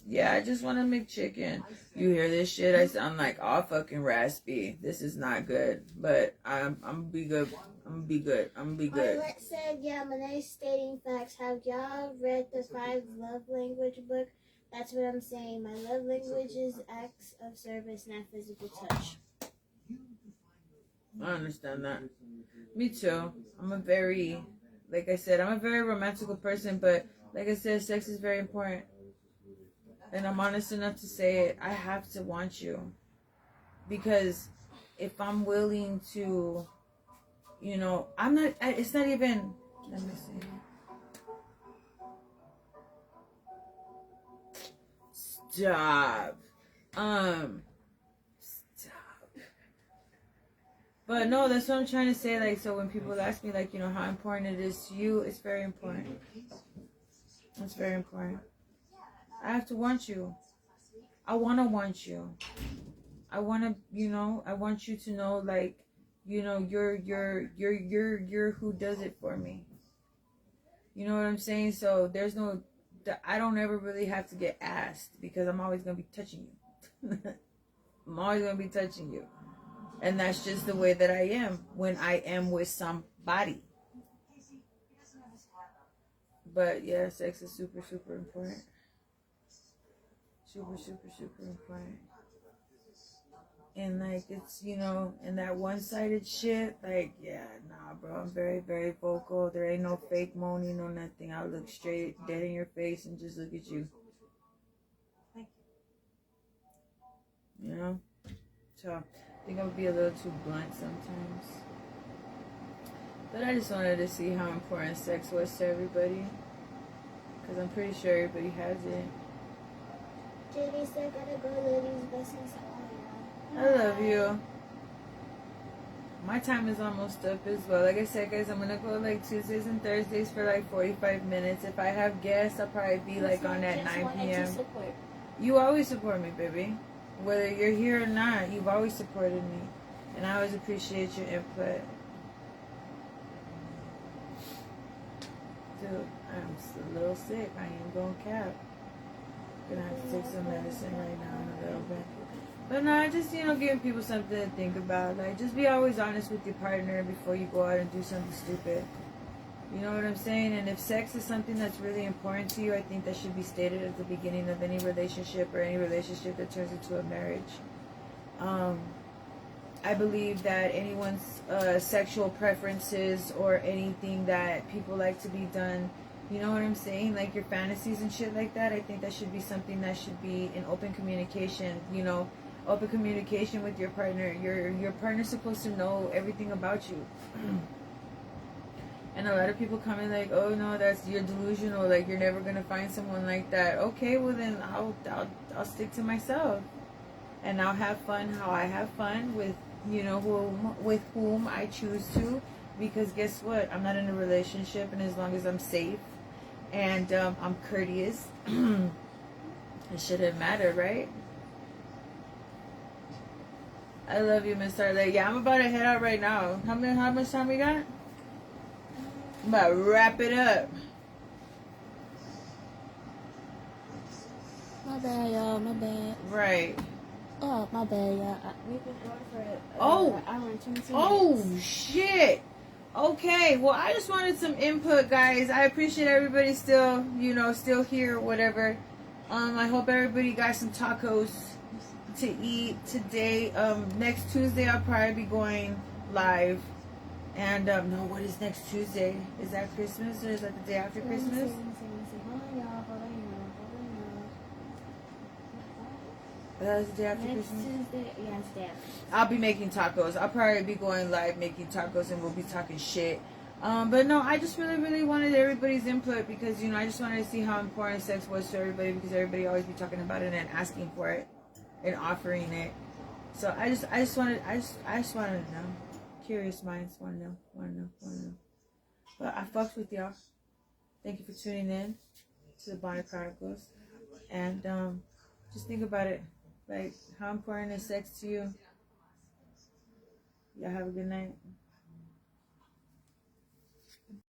Yeah, I just want to make chicken. You hear this shit? I sound like all fucking raspy. This is not good, but I'm gonna be good. I'm gonna be good. Arlette said, yeah, Monet stating facts. Have y'all read the 5 love language book? That's what I'm saying. My love language is acts of service, not physical touch. I understand that. Me too. I'm a very, like I said, I'm a very romantical person, but like I said, sex is very important. And I'm honest enough to say it. I have to want you. Because if I'm willing to, you know, it's not even, let me see. Stop. Stop. But no, that's what I'm trying to say. Like, so when people ask me, like, you know, how important it is to you, it's very important. It's very important. I have to want you. I want to want you. I want to, I want you to know, like, you're who does it for me. You know what I'm saying? So there's no, I don't ever really have to get asked because I'm always going to be touching you. I'm always going to be touching you. And that's just the way that I am when I am with somebody. But yeah, sex is super, super important. Super, super, super important. And like, it's, and that one-sided shit, like, yeah, nah, bro, I'm very, very vocal. There ain't no fake moaning, no nothing. I'll look straight, dead in your face and just look at you. You know? So, I think I would be a little too blunt sometimes. But I just wanted to see how important sex was to everybody. Because I'm pretty sure everybody has it. JD said, gotta go, ladies. Blessings to all y'all. I love you. My time is almost up as well. Like I said, guys, I'm going to go like Tuesdays and Thursdays for like 45 minutes. If I have guests, I'll probably be like on at 9 p.m. You always support me, baby. Whether you're here or not, you've always supported me. And I always appreciate your input. Dude, I'm just a little sick. I am going cap. Gonna have to take some medicine right now in a little bit. But no, just, giving people something to think about. Like, just be always honest with your partner before you go out and do something stupid. You know what I'm saying? And if sex is something that's really important to you, I think that should be stated at the beginning of any relationship or any relationship that turns into a marriage. I believe that anyone's sexual preferences or anything that people like to be done, you know what I'm saying? Like your fantasies and shit like that, I think that should be something that should be in open communication, open communication with your partner. Your partner's supposed to know everything about you. And a lot of people come in like, oh no, you're delusional, like you're never gonna find someone like that. Okay, well then I'll stick to myself, and I'll have fun how I have fun with with whom I choose to, because guess what? I'm not in a relationship, and as long as I'm safe and I'm courteous, it shouldn't matter, right? I love you, Miss Starlight. Yeah, I'm about to head out right now. How much time we got? I'm about to wrap it up. My bad, y'all. My bad. Right. Oh, my bad, y'all. We've been going for an Oh. hour and 22 Oh, minutes. shit. Okay, well, I just wanted some input, guys. I appreciate everybody still, still here or whatever. I hope everybody got some tacos to eat today. Next Tuesday, I'll probably be going live. And, no, what is next Tuesday? Is that Christmas or is that the day after Christmas? Hold on, y'all. That's the day after Next Christmas? Tuesday, yeah, it's day after. I'll be making tacos. I'll probably be going live making tacos and we'll be talking shit. But no, I just really, really wanted everybody's input because, I just wanted to see how important sex was to everybody because everybody always be talking about it and asking for it and offering it. So I just wanted to know. Curious minds want to know. But I fucked with y'all. Thank you for tuning in to the Bonnet Chronicles. And just think about it. Like, how important is sex to you? Y'all have a good night.